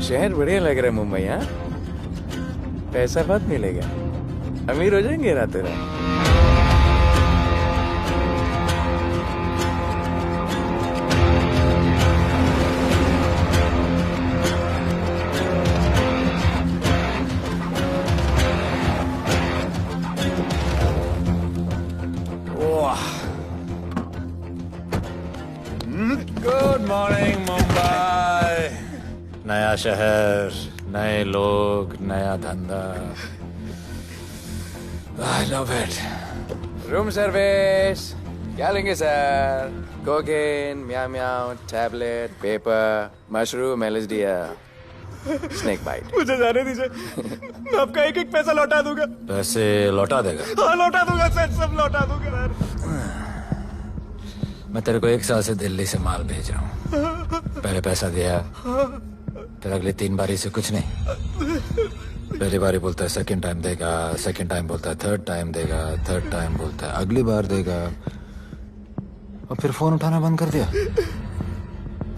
शहर बढ़िया लग रहा है मुंबई। हाँ, पैसा बहुत मिलेगा, अमीर हो जाएंगे रातों रात। Good morning Mumbai. नया शहर, नए लोग, नया धंधा। I love it. Room service क्या लेंगे sir? Cocaine, meow meow, tablet, paper, mushroom, LSD, snake bite. मुझे जाने दीजिए, मैं आपका एक एक पैसा लौटा दूंगा। पैसे लौटा देगा? हाँ लौटा दूंगा सर, सब लौटा दूंगा सर। मैं तेरे को 1 साल से दिल्ली से माल भेज रहा हूँ। पहले पैसा दिया, फिर अगले 3 बारी से कुछ नहीं। पहली बारी बोलता है सेकंड टाइम देगा, सेकंड टाइम बोलता है थर्ड टाइम देगा, थर्ड टाइम बोलता है अगली बार देगा, और फिर फोन उठाना बंद कर दिया।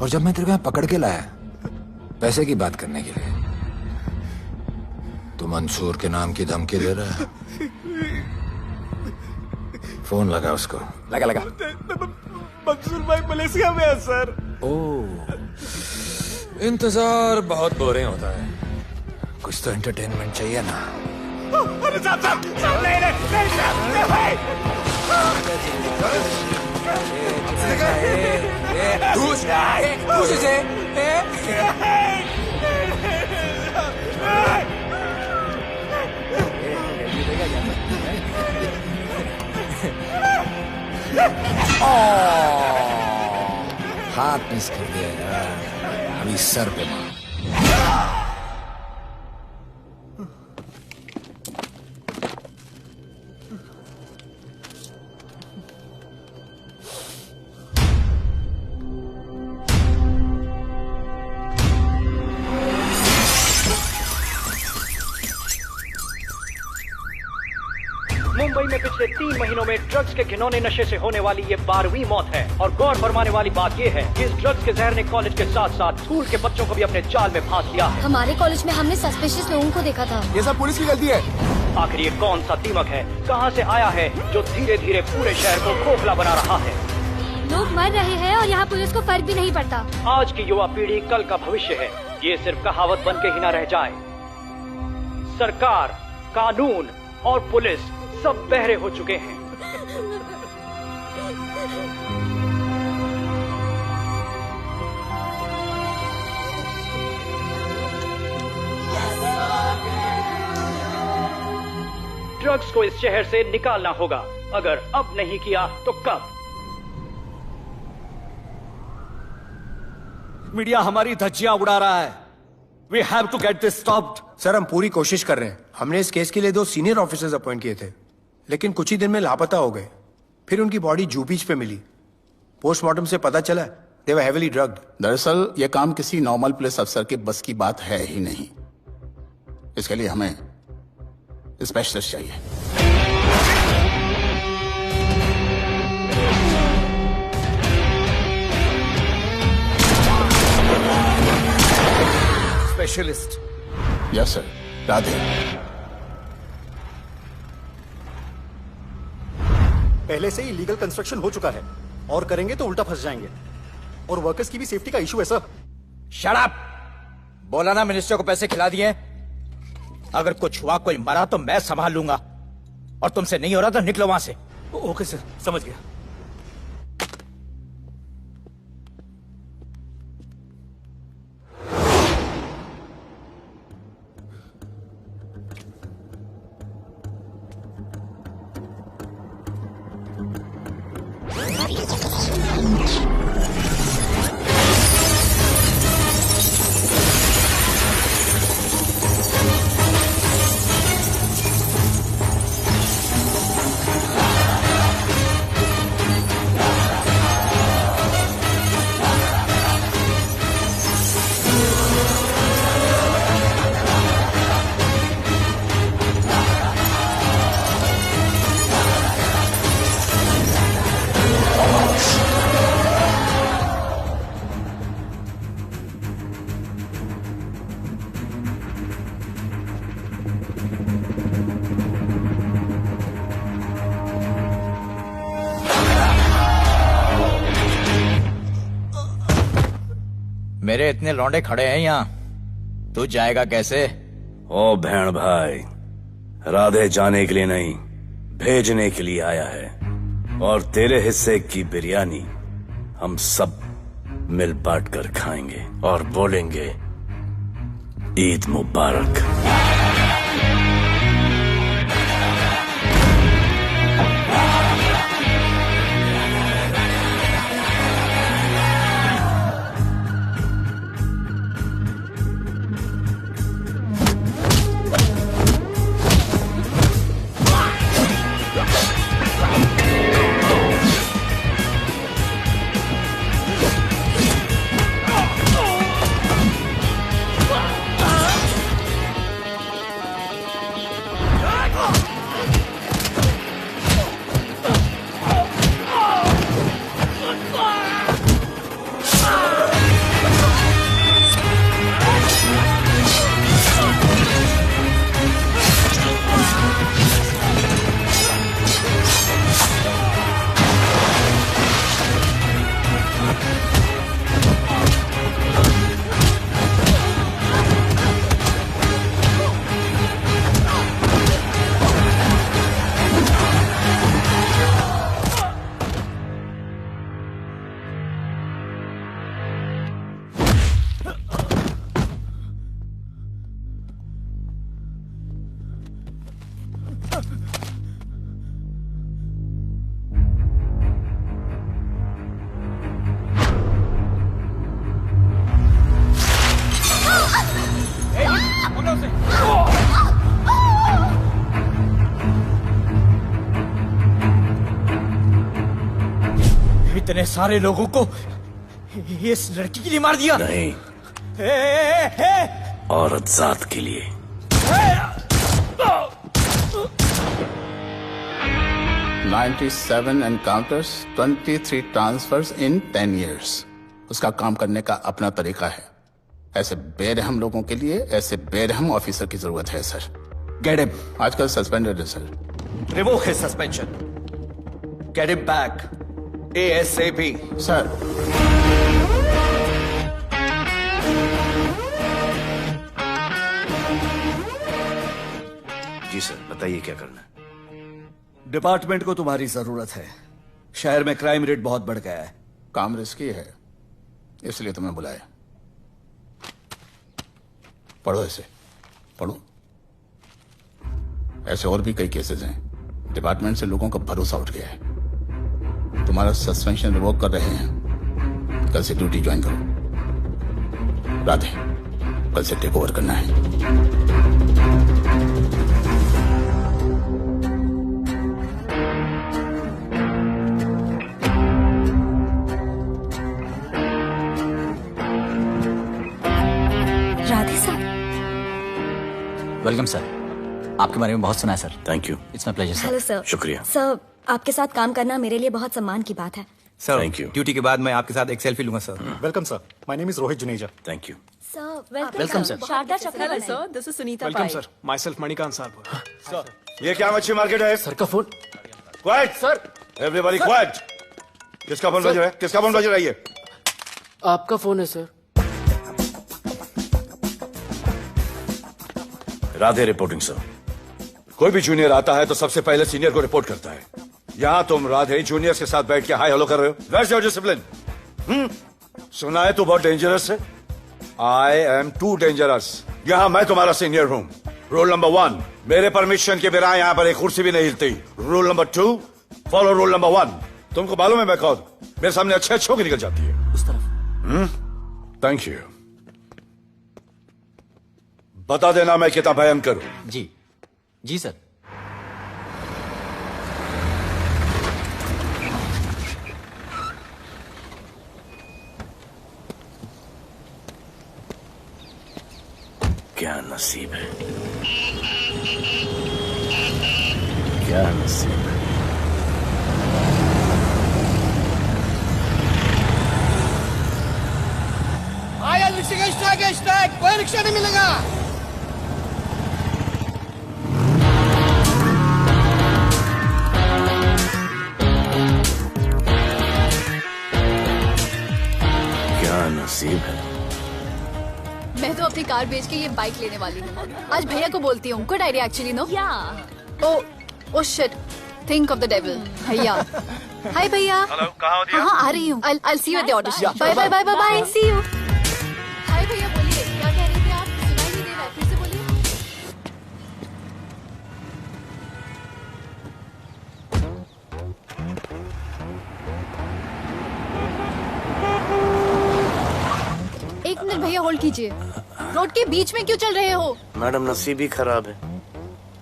और जब मैं तेरे को यहाँ पकड़ के लाया पैसे की बात करने के लिए, तो मंसूर के नाम की धमकी दे रहा है। फोन लगा उसको। लगा लगा। मंसूर भाई मलेशिया में है सर। ओह, इंतजार बहुत बोरिंग होता है, कुछ तो एंटरटेनमेंट चाहिए ना। अरे साहब साहब साहब नहीं नहीं नहीं साहब भाई। हाथ मिस कर दिया यार, अभी सर पे मार। मुंबई में पिछले 3 महीनों में ड्रग्स के घिनौने नशे से होने वाली ये 12वीं मौत है। और गौर फरमाने वाली बात ये है कि इस ड्रग्स के जहर ने कॉलेज के साथ साथ स्कूल के बच्चों को भी अपने जाल में फांस लिया है। हमारे कॉलेज में हमने सस्पिशियस लोगों को देखा था। ये सब पुलिस की गलती है। आखिर ये कौन सा दीमक है, कहां से आया है, जो धीरे धीरे पूरे शहर को खोखला बना रहा है? लोग मर रहे हैं और यहाँ पुलिस को फर्क भी नहीं पड़ता। आज की युवा पीढ़ी कल का भविष्य है, ये सिर्फ कहावत बन के ही न रह जाए। सरकार, कानून और पुलिस सब बहरे हो चुके हैं। ड्रग्स को इस शहर से निकालना होगा। अगर अब नहीं किया तो कब? मीडिया हमारी धज्जियां उड़ा रहा है। We have to get this stopped. Sir हम पूरी कोशिश कर रहे हैं। हमने इस केस के लिए 2 सीनियर ऑफिसर्स अपॉइंट किए थे, लेकिन कुछ ही दिन में लापता हो गए। फिर उनकी बॉडी जू बीच पे मिली। पोस्टमार्टम से पता चला they were heavily drugged. दरअसल यह काम किसी नॉर्मल पुलिस अफसर के बस की बात है ही नहीं। इसके लिए हमें स्पेशलिस्ट चाहिए। स्पेशलिस्ट। Yes sir. राधे। पहले से ही लीगल कंस्ट्रक्शन हो चुका है और करेंगे तो उल्टा फंस जाएंगे। और वर्कर्स की भी सेफ्टी का इशू है सर। Shut up! बोला ना मिनिस्टर को पैसे खिला दिए। अगर कुछ हुआ, कोई मरा तो मैं संभाल लूंगा। और तुमसे नहीं हो रहा तो निकलो वहां से। ओके सर, समझ गया। मेरे इतने लौंडे खड़े हैं यहाँ, तू जाएगा कैसे? ओ बहन भाई, राधे जाने के लिए नहीं, भेजने के लिए आया है। और तेरे हिस्से की बिरयानी हम सब मिल बांट कर खाएंगे और बोलेंगे ईद मुबारक। इतने सारे लोगों को इस लड़की के लिए मार दिया? नहीं, औरत जात के लिए। $97 एनकाउंटर्स, 23 ट्रांसफर्स इन 10 years। उसका काम करने का अपना तरीका है। ऐसे बेरहम लोगों के लिए ऐसे बेरहम ऑफिसर की जरूरत है सर। Get him. आजकल सस्पेंडेड है sir. Revoke his suspension. Get him back. ASAP. Sir ji sir, बताइए क्या करना है। डिपार्टमेंट को तुम्हारी जरूरत है। शहर में क्राइम रेट बहुत बढ़ गया है। काम रिस्की है, इसलिए तुम्हें बुलाया। पढ़ो इसे, पढ़ो। ऐसे और भी कई केसेस हैं। डिपार्टमेंट से लोगों का भरोसा उठ गया है। तुम्हारा सस्पेंशन रिवोक कर रहे हैं। कल से ड्यूटी ज्वाइन करो। राधे, कल से टेक ओवर करना है। राधे सर। वेलकम सर, आपके बारे में बहुत सुना है sir. Thank you. It's my pleasure sir. Hello sir. शुक्रिया। सर, आपके साथ काम करना मेरे लिए बहुत सम्मान की बात है। Sir, Thank you. ड्यूटी के बाद मैं आपके साथ एक सेल्फी लूंगा sir. Welcome sir, my name is Rohit Juneja. Thank you. Sir, welcome sir. Sharda Chakra sir, this is Sunita welcome Pai. Sir, my self Manikant साहब। ये क्या मच्छी मार्केट है? सर का phone. Quiet sir, everybody quiet. किसका फोन बज रहा है? किसका फोन बज रहा है ये? आपका फोन है सर। Radhe reporting sir. कोई भी जूनियर आता है तो सबसे पहले सीनियर को रिपोर्ट करता है। यहाँ तुम राधे जूनियर्स के साथ बैठ के हाय हेलो कर रहे हो। Where's your discipline? सुना है तू बहुत डेंजरस है। I am too dangerous. यहाँ मैं तुम्हारा सीनियर हूँ। रूल नंबर 1, मेरे परमिशन के बिना यहाँ पर एक कुर्सी भी नहीं हिलती। Rule number 2, follow rule number 1। तुमको मालूम है मैं कौन? मेरे सामने अच्छे अच्छों की निकल जाती है। उस तरफ। Thank you. बता देना मैं कितना भयंकर हूं। जी जी सर। क्या नसीब है, क्या नसीब है। आया रिक्शा के स्टैक, कोई रिक्शा नहीं मिलेगा। क्या नसीब है। मैं तो अपनी कार बेच के ये बाइक लेने वाली हूँ। आज भैया को बोलती हूँ। Good idea actually, no? Oh shit, think of the devil. भैया, हाय भैया। हेलो, कहाँ हो दिया? हाँ, आ रही हूँ। I'll see you at the audition. Bye bye bye bye bye, see you. Hi भैया, बोलिए क्या कह रहे थे आप? सुनाई नहीं दे रहा है, फिर से बोलिए। एक मिनट भैया, होल्ड कीजिए। रोड के बीच में क्यों चल रहे हो? मैडम नसीब ही खराब है।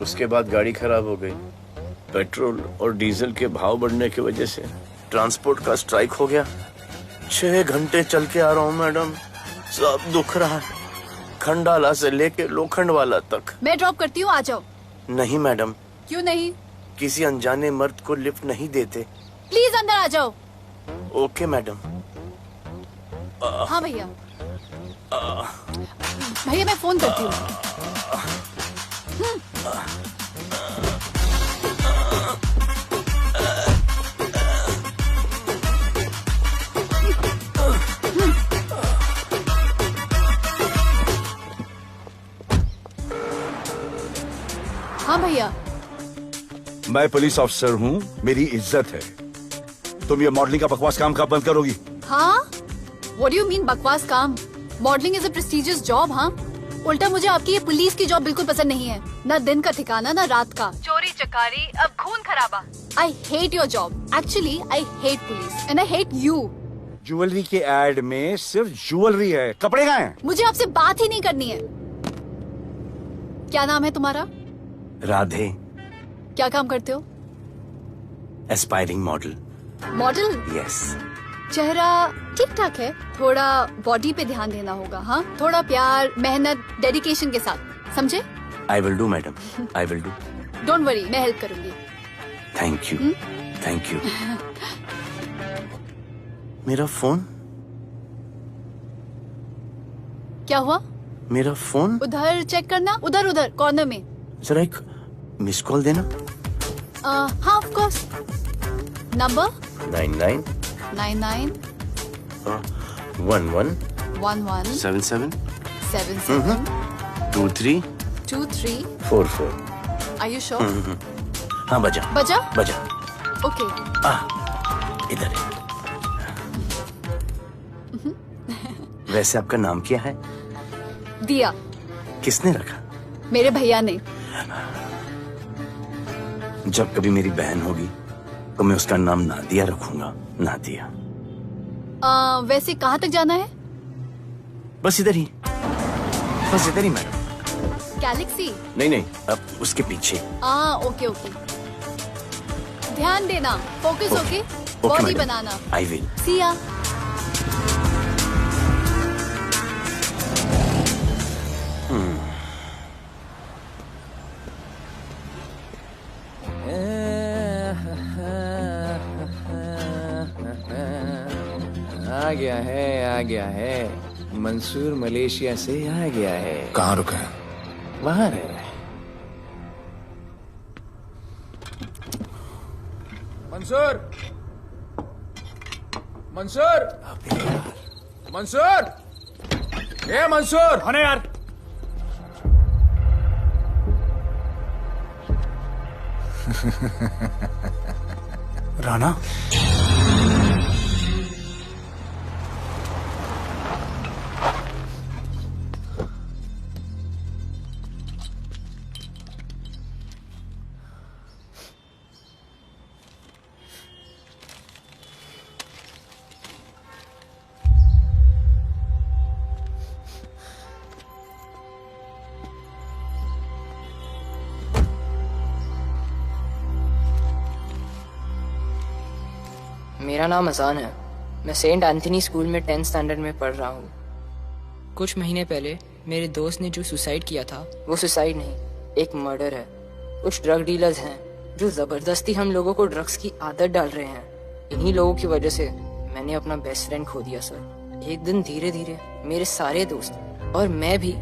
उसके बाद गाड़ी खराब हो गई। पेट्रोल और डीजल के भाव बढ़ने की वजह से ट्रांसपोर्ट का स्ट्राइक हो गया। 6 घंटे चल के आ रहा हूँ मैडम, सब दुख रहा है। खंडाला से लेके लोखंडवाला तक। मैं ड्रॉप करती हूँ, आ जाओ। नहीं मैडम। क्यों नहीं? किसी अनजाने मर्द को लिफ्ट नहीं देते। प्लीज अंदर आ जाओ। Okay madam. हाँ भैया। भैया मैं फोन करती हूँ। हाँ भैया। मैं पुलिस ऑफिसर हूँ, मेरी इज्जत है। तुम ये मॉडलिंग का बकवास काम कब बंद करोगी? हाँ? What do you mean बकवास काम? Modelling is a prestigious job. हाँ, उल्टा मुझे आपकी ये पुलिस की जॉब बिल्कुल पसंद नहीं है। ना दिन का ठिकाना, ना रात का। चोरी चकारी, अब खून खराबा। I hate your job. Actually, I hate police and I hate you. Jewellery के एड में सिर्फ ज्वेलरी है, कपड़े कहाँ हैं? मुझे आपसे बात ही नहीं करनी है। क्या नाम है तुम्हारा? राधे। क्या काम करते हो? Aspiring model. मॉडल? यस। चेहरा ठीक ठाक है, थोड़ा बॉडी पे ध्यान देना होगा। हाँ, थोड़ा प्यार, मेहनत, डेडिकेशन के साथ, समझे? I will do madam, I will do. Don't worry, मैं हेल्प करूंगी। Thank you, thank you. मेरा फोन? क्या हुआ? मेरा फोन? उधर चेक करना, उधर उधर कॉर्नर में। जरा एक मिस कॉल देना। हाँ of course. Number 99 99 11 11 77 77 23 23 44। Are you sure? हाँ बजा बजा? बजा। ओके। इधर है। वैसे आपका नाम क्या है? दिया। किसने रखा? मेरे भैया ने। जब कभी मेरी बहन होगी तो मैं उसका नाम नादिया रखूंगा। नादिया। वैसे कहाँ तक जाना है? बस इधर ही, बस इधर ही मैडम। गैलेक्सी? नहीं नहीं, अब उसके पीछे। Okay okay. ध्यान देना, focus okay. Okay body madam, बनाना। I will. See ya. आ गया है। मंसूर मलेशिया से आ गया है। कहाँ रुके हैं? वहां रह रहा है। मंसूर, मंसूर, मंसूर, ए मंसूर। हाँ यार। राणा, मेरा नाम अजान है। मैं सेंट एंथनी स्कूल में 10th स्टैंडर्ड में पढ़ रहा हूँ। कुछ महीने पहले मेरे दोस्त ने जो सुसाइड किया था, वो सुसाइड नहीं, एक मर्डर है। कुछ ड्रग डीलर्स हैं जो जबरदस्ती हम लोगों को ड्रग्स की आदत डाल रहे हैं। इन्हीं लोगों की वजह से मैंने अपना बेस्ट फ्रेंड खो दिया सर। एक दिन धीरे धीरे मेरे सारे दोस्त और मैं भी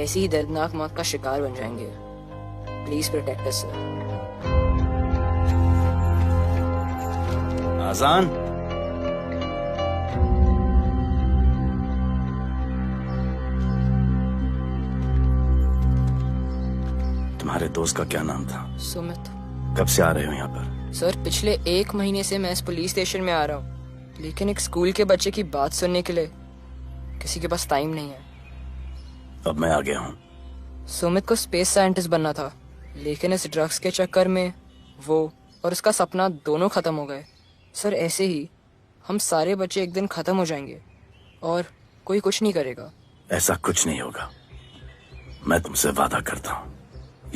ऐसी ही दर्दनाक मौत का शिकार बन जाएंगे। Please protect us sir. आजान, तुम्हारे दोस्त का क्या नाम था? सुमित। कब से आ रहे हो यहाँ पर? सर पिछले 1 महीने से मैं इस पुलिस स्टेशन में आ रहा हूँ, लेकिन एक स्कूल के बच्चे की बात सुनने के लिए किसी के पास टाइम नहीं है। अब मैं आ गया हूँ। सुमित को स्पेस साइंटिस्ट बनना था, लेकिन इस ड्रग्स के चक्कर में वो और उसका सपना दोनों खत्म हो गए। सर ऐसे ही हम सारे बच्चे एक दिन खत्म हो जाएंगे और कोई कुछ नहीं करेगा। ऐसा कुछ नहीं होगा, मैं तुमसे वादा करता हूँ।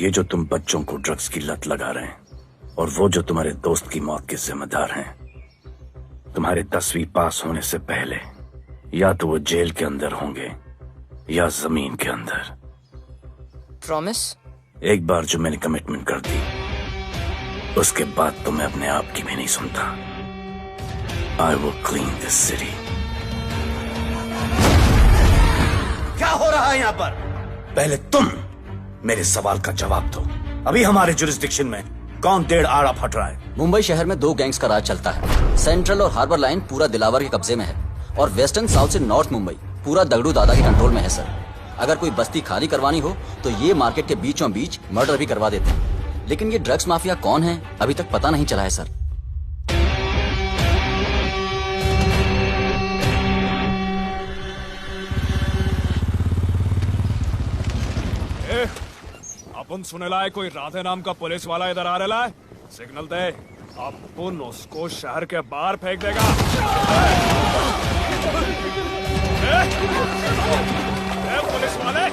ये जो तुम बच्चों को ड्रग्स की लत लगा रहे हैं और वो जो तुम्हारे दोस्त की मौत के जिम्मेदार हैं, तुम्हारे 10वीं पास होने से पहले या तो वो जेल के अंदर होंगे या जमीन के अंदर। प्रॉमिस? एक बार जो मैंने कमिटमेंट कर दी, उसके बाद तो मैं अपने आप की भी नहीं सुनता। I will clean this city. क्या हो रहा है यहाँ पर? पहले तुम मेरे सवाल का जवाब दो। अभी हमारे जुरिस्डिक्शन में कौन डेढ़ आड़ा फट रहा है? मुंबई शहर में 2 गैंग्स का राज चलता है। सेंट्रल और हार्बर लाइन पूरा दिलावर के कब्जे में है और वेस्टर्न साउथ से नॉर्थ मुंबई पूरा दगड़ू दादा के कंट्रोल में है सर। अगर कोई बस्ती खाली करवानी हो तो ये मार्केट के बीचों बीच मर्डर भी करवा देते हैं। लेकिन ये ड्रग्स माफिया कौन है अभी तक पता नहीं चला है सर। अपन सुनेला है कोई राधे नाम का पुलिस वाला इधर आ रहा है। सिग्नल दे, अपन उसको शहर के बाहर फेंक देगा। पुलिस वाले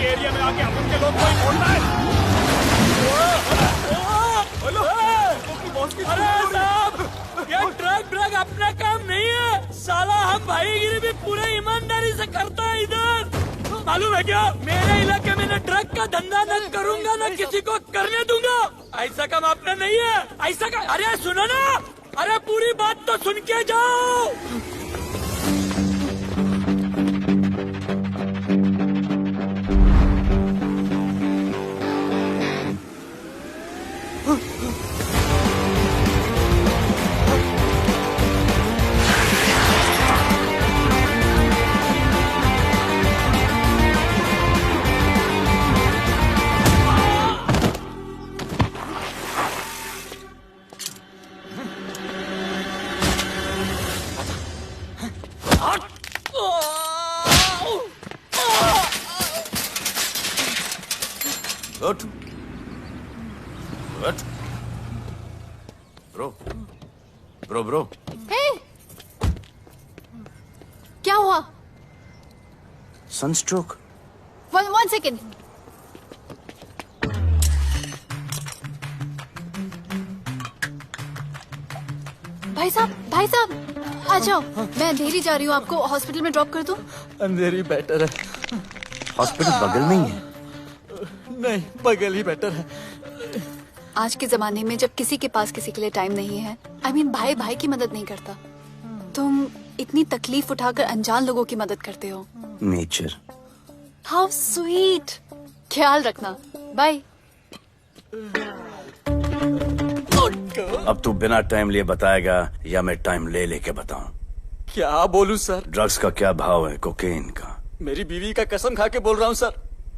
एरिया में आके अपन के लोग कोई बोलता है। अरे साहब, ये ड्रग अपना काम नहीं है साला। हम भाईगिरी भी पूरे ईमानदारी से करता है इधर। मालूम है क्या, मेरे इलाके में न ड्रग का धंधा न करूंगा न किसी को करने दूंगा। ऐसा काम आपने नहीं है। ऐसा का, अरे सुनो ना, अरे पूरी बात तो सुन के जाओ। Good good bro bro bro. Hey! क्या हुआ? सनस्ट्रोक? One second. भाई साहब आ जाओ। मैं अंधेरी जा रही हूँ, आपको हॉस्पिटल में ड्रॉप कर दूँ? अंधेरी बेटर है। हॉस्पिटल बगल में ही है। नहीं, बगल ही बेटर है। आज के जमाने में जब किसी के पास किसी के लिए टाइम नहीं है, I mean, भाई भाई की मदद नहीं करता, तुम इतनी तकलीफ उठाकर अनजान लोगों की मदद करते हो। नेचर। How sweet. ख्याल रखना, बाय। अब तू बिना टाइम लिए बताएगा या मैं टाइम ले लेके बताऊं? क्या बोलूं सर? ड्रग्स का क्या भाव है कोकेन का? मेरी बीवी का कसम खा के बोल रहा हूँ सर,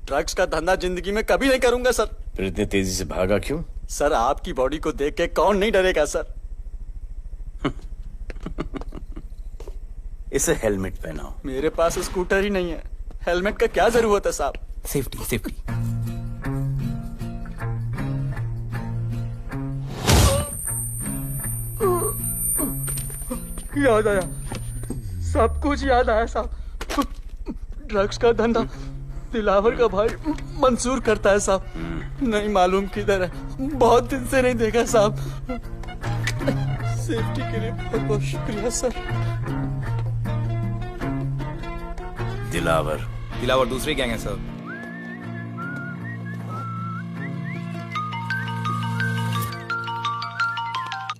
ड्रग्स का धंधा जिंदगी में कभी नहीं करूंगा सर। फिर इतनी तेजी से भागा क्यों? सर आपकी बॉडी को देख के कौन नहीं डरेगा सर। इसे हेलमेट पहनाओ। मेरे पास स्कूटर ही नहीं है, हेलमेट का क्या जरूरत है साहब? Safety safety. याद आया, सब कुछ याद आया साहब। ड्रग्स का धंधा दिलावर का भाई मंसूर करता है साहब। नहीं मालूम किधर है, बहुत दिन से नहीं देखा साहब। सेफ्टी के लिए बहुत बहुत शुक्रिया सर। दिलावर दूसरी गैंग है सर।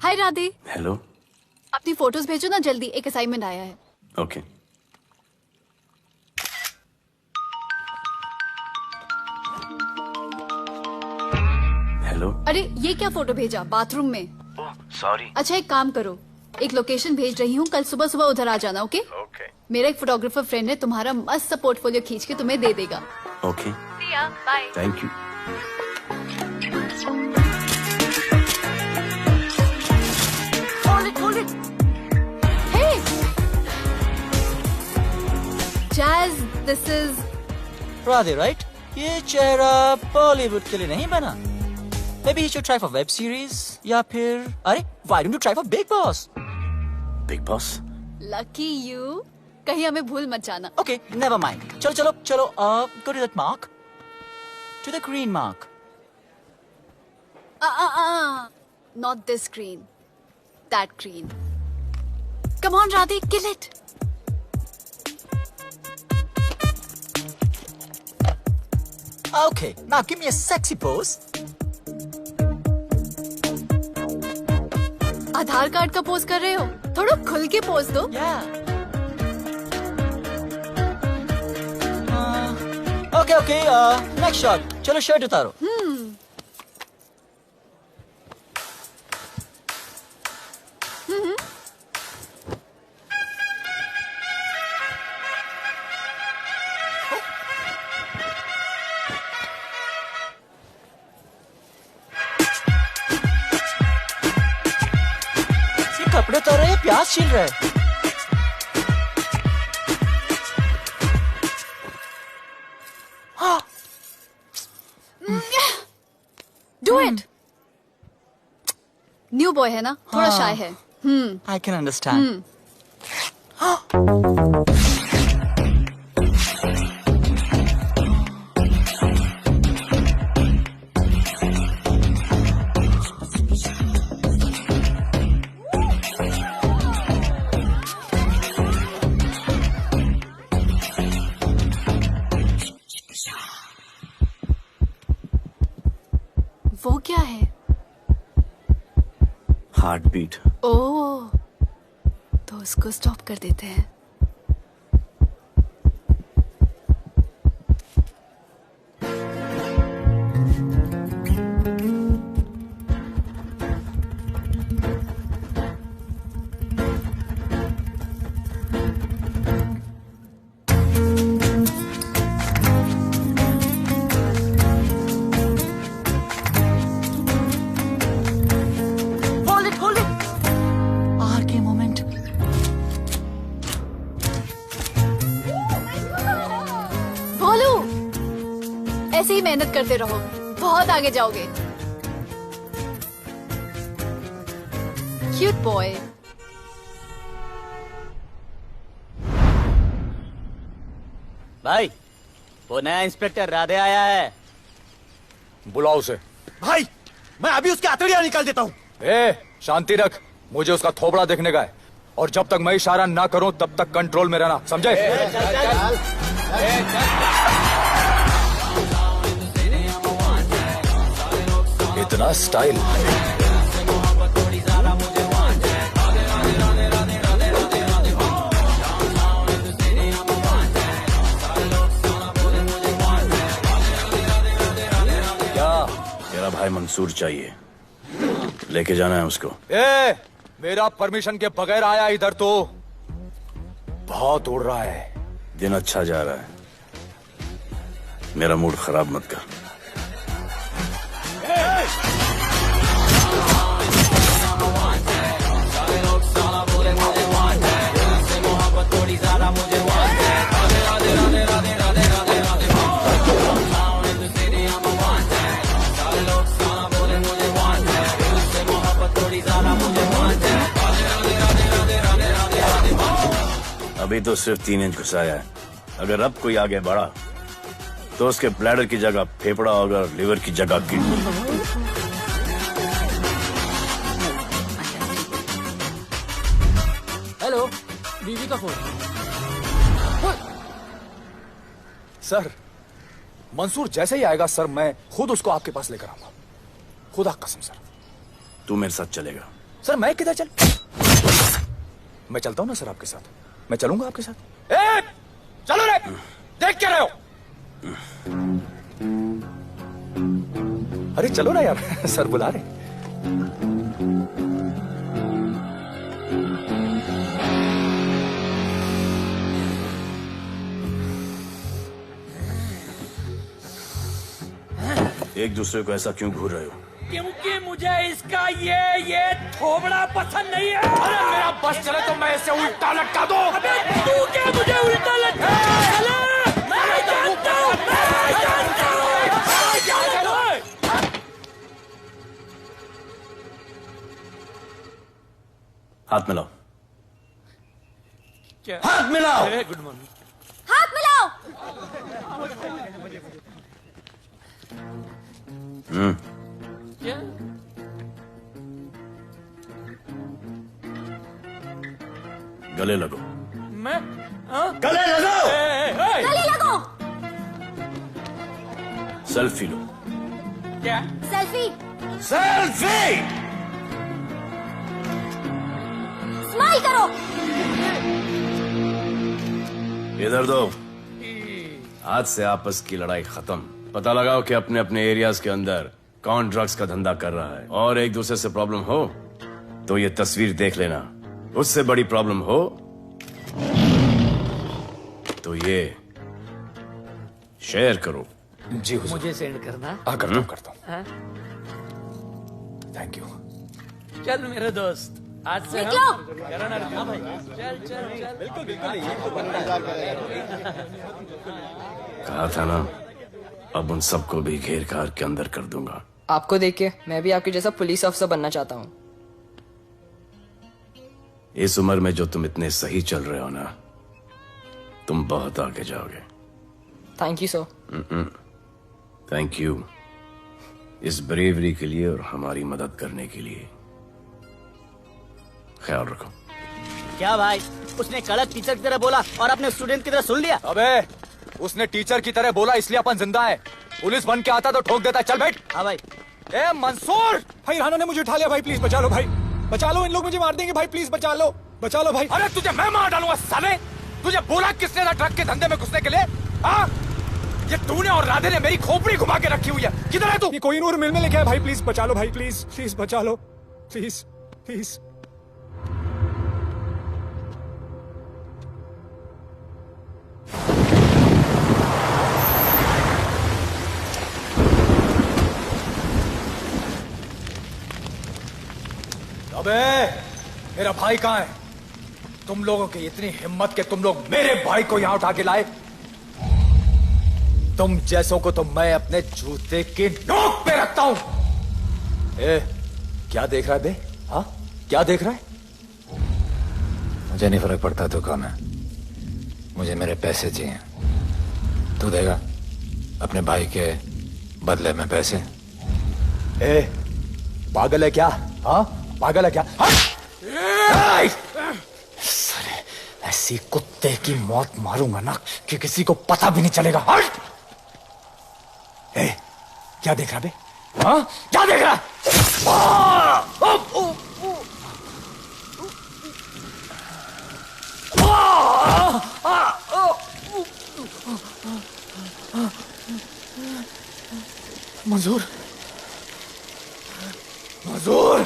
हाय राधे। हेलो। अपनी फोटोज भेजो ना जल्दी, एक असाइनमेंट आया है। ओके। हेलो। अरे ये क्या फोटो भेजा बाथरूम में? सॉरी। अच्छा एक काम करो, एक लोकेशन भेज रही हूँ, कल सुबह सुबह उधर आ जाना। ओके? ओके। मेरा एक फोटोग्राफर फ्रेंड है, तुम्हारा मस्त सा पोर्टफोलियो खींच के तुम्हें दे देगा। Okay. Bye. Thank you. Hold it. Hey, Jazz, this is Radhe right? ये चेहरा बॉलीवुड के लिए नहीं बना। Maybe he should try for web series या फिर अरे why don't you try for Big Boss? Big Boss? lucky you. कहीं हमें भूल मत जाना। Okay, never mind. चलो, go to that mark. To the green mark. Not this green. That green. Come on, Radhe, kill it. Okay, now give me a sexy pose. Aadhaar card का pose कर रहे हो? थोड़ा खुल के pose दो। Okay, next shot. चलो shirt उतारो। कपड़े उतार रहे हैं, प्याज छील रहे हैं। Do it. न्यू बॉय है ना, थोड़ा शाय है। I can understand. वो क्या है? Heart beat. ओह, तो उसको स्टॉप कर देते हैं। Hold it. RK moment. भोलू, ऐसे ही मेहनत करते रहो, बहुत आगे जाओगे। Cute boy. भाई वो नया इंस्पेक्टर राधे आया है। बुलाओ उसे। भाई मैं अभी उसके हथेलियां निकाल देता हूँ। शांति रख, मुझे उसका थोबड़ा देखने का है और जब तक मैं इशारा ना करूं तब तक कंट्रोल में रहना, समझे? इतना स्टाइल। मेरा भाई मंसूर चाहिए, लेके जाना है उसको। मेरा परमिशन के बगैर आया इधर तो बहुत उड़ रहा है। दिन अच्छा जा रहा है, मेरा मूड खराब मत कर। अभी तो सिर्फ 3 इंच घुसाया है, अगर अब कोई आगे बढ़ा तो उसके ब्लैडर की जगह फेफड़ा होगा, लिवर की जगह किडनी। हेलो, बीवी का फोन। सर, मंसूर जैसे ही आएगा सर, मैं खुद उसको आपके पास लेकर आऊंगा, खुदा कसम सर। तू मेरे साथ चलेगा? सर मैं किधर चल, मैं चलता हूं ना सर आपके साथ, मैं चलूंगा आपके साथ। चलो रे, देख क्या रहे हो? अरे चलो ना यार, सर बुला रहे। एक दूसरे को ऐसा क्यों घूर रहे हो? क्योंकि मुझे इसका ये थोबड़ा पसंद नहीं है। अरे मेरा बस चले तो मैं इसे उल्टा लटका दो। अबे तू क्या मुझे उल्टा लटका? मैं जानता हूँ। हाथ मिलाओ। क्या? हाथ मिलाओ। Good morning. हाथ मिलाओ। क्या? गले लगो। मैं? हाँ? गले लगो। गले लगो। सेल्फी लो। क्या? सेल्फी। सेल्फी। स्माइल करो। इधर दो। आज से आपस की लड़ाई खत्म। पता लगाओ कि अपने अपने एरियाज के अंदर कौन ड्रग्स का धंधा कर रहा है, और एक दूसरे से प्रॉब्लम हो तो ये तस्वीर देख लेना। उससे बड़ी प्रॉब्लम हो तो ये शेयर करो। जी हुजूर। मुझे सेंड करना। करता हूँ। हाँ? Thank you. चल मेरे दोस्त, आज से निकलो। भाई चल चल चल। बिल्कुल कहा था ना, अब उन सबको भी घेर घार के अंदर कर दूंगा। आपको देख के मैं भी आपके जैसा पुलिस ऑफिसर बनना चाहता हूँ। इस उम्र में जो तुम इतने सही चल रहे हो ना, तुम बहुत आगे जाओगे। Thank you sir. Thank you इस ब्रेवरी के लिए और हमारी मदद करने के लिए। ख्याल रखो। क्या भाई, उसने कड़क टीचर की तरह बोला और अपने स्टूडेंट की तरह सुन लिया? अबे उसने टीचर की तरह बोला इसलिए अपन जिंदा है। पुलिस बन के आता तो ठोक देता। चल बैठ। हाँ भाई। ए मंसूर, भाई राना ने मुझे उठा लिया। भाई प्लीज बचा लो, भाई बचा लो, इन लोग मुझे मार देंगे। भाई प्लीज बचा लो, बचा लो भाई। अरे तुझे मैं मार डालूंगा साले। तुझे बोला किसने था ट्रक के धंधे में घुसने के लिए? हाँ, ये तूने और राधे ने मेरी खोपड़ी घुमा के रखी हुई है। किधर है तू? ये कोई नूर मिल में लेके आया। भाई प्लीज बचा लो, भाई प्लीज प्लीज बचा लो, प्लीज प्लीज। अबे मेरा भाई कहाँ है? तुम लोगों की इतनी हिम्मत कि तुम लोग मेरे भाई को यहां उठा के लाए। तुम जैसों को तो मैं अपने जूते की नोक पे रखता हूं। क्या देख रहा है बे? हाँ, क्या देख रहा है? मुझे नहीं फर्क पड़ता तो कौन है, मुझे मेरे पैसे चाहिए। तू देगा अपने भाई के बदले में पैसे? ए, पागल है क्या? हाँ, पागल है क्या? साले, ऐसी कुत्ते की मौत मारूंगा ना कि किसी को पता भी नहीं चलेगा। हट! ए, क्या देख रहा बे? हाँ, क्या देख रहा? मंजूर, मंजूर।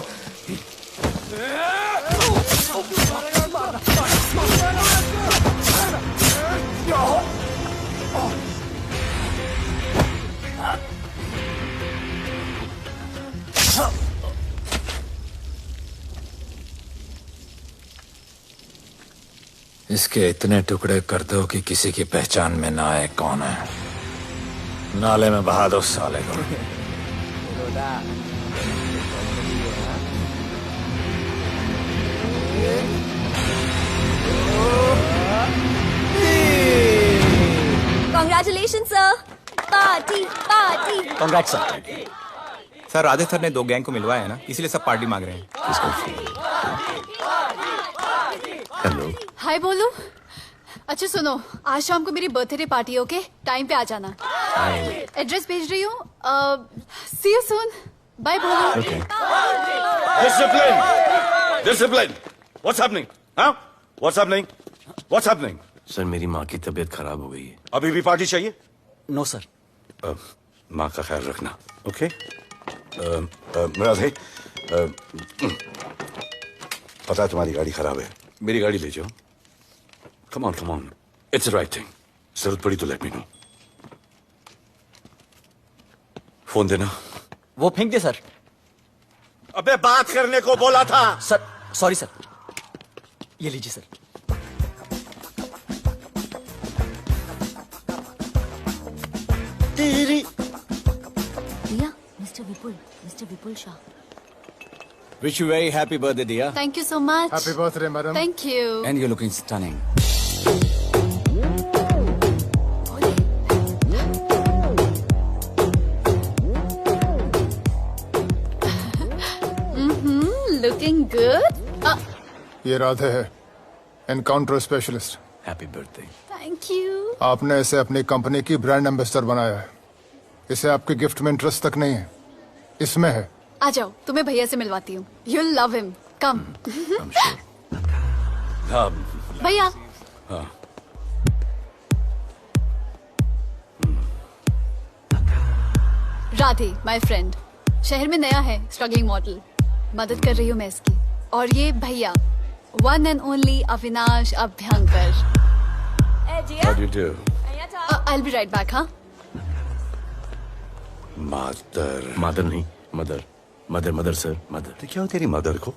इसके इतने टुकड़े कर दो कि किसी की पहचान में ना आए कौन है। नाले में बहा दो साले को। Congratulations, sir. Party party. Congrats sir. Sir Radhe sir ने 2 गैंग को मिलवाया है ना, इसलिए सब पार्टी मांग रहे हैं। हेलो। हाय बोलू। अच्छा सुनो, आज शाम को मेरी बर्थडे पार्टी, ओके? टाइम पे आ जाना। एड्रेस भेज रही हूँ। सी यू सून। बाय बोलू। Discipline! Discipline! What's happening? Huh? What's happening? What's happening? Sir मेरी माँ की तबीयत खराब हो गई है। अभी भी पार्टी चाहिए? No sir. माँ का ख्याल रखना, ओके? राधे, पता है तुम्हारी गाड़ी खराब है, मेरी गाड़ी ले जाओ। Come on, it's the right thing. जरूरत पड़ी तो लेट मी नो। फोन देना। वो फेंक दे सर। अबे बात करने को बोला था। Sir sorry sir. ये लीजिए सर। दिया, mister Vipul Shah. Wish you very happy birthday, dear. Thank you so much. Happy birthday, madam. Thank you. And you're looking stunning. Looking good. ये राधे है, encounter specialist. Happy birthday. Thank you. आपने इसे अपनी company की brand ambassador बनाया है। इसे आपके गिफ्ट में इंटरेस्ट तक नहीं है, इसमें है। आ जाओ, तुम्हें भैया से मिलवाती हूँ। You'll love him. Come. भैया। हाँ। Radhe, my friend. शहर में नया है, स्ट्रगलिंग मॉडल। मदद कर रही हूँ मैं इसकी। और ये भैया, one and only Avinash Abhyankar. How do you do? I'll be right back, हाँ? मदर नहीं, मदर सर, मदर। तो क्या हो तेरी मदर को?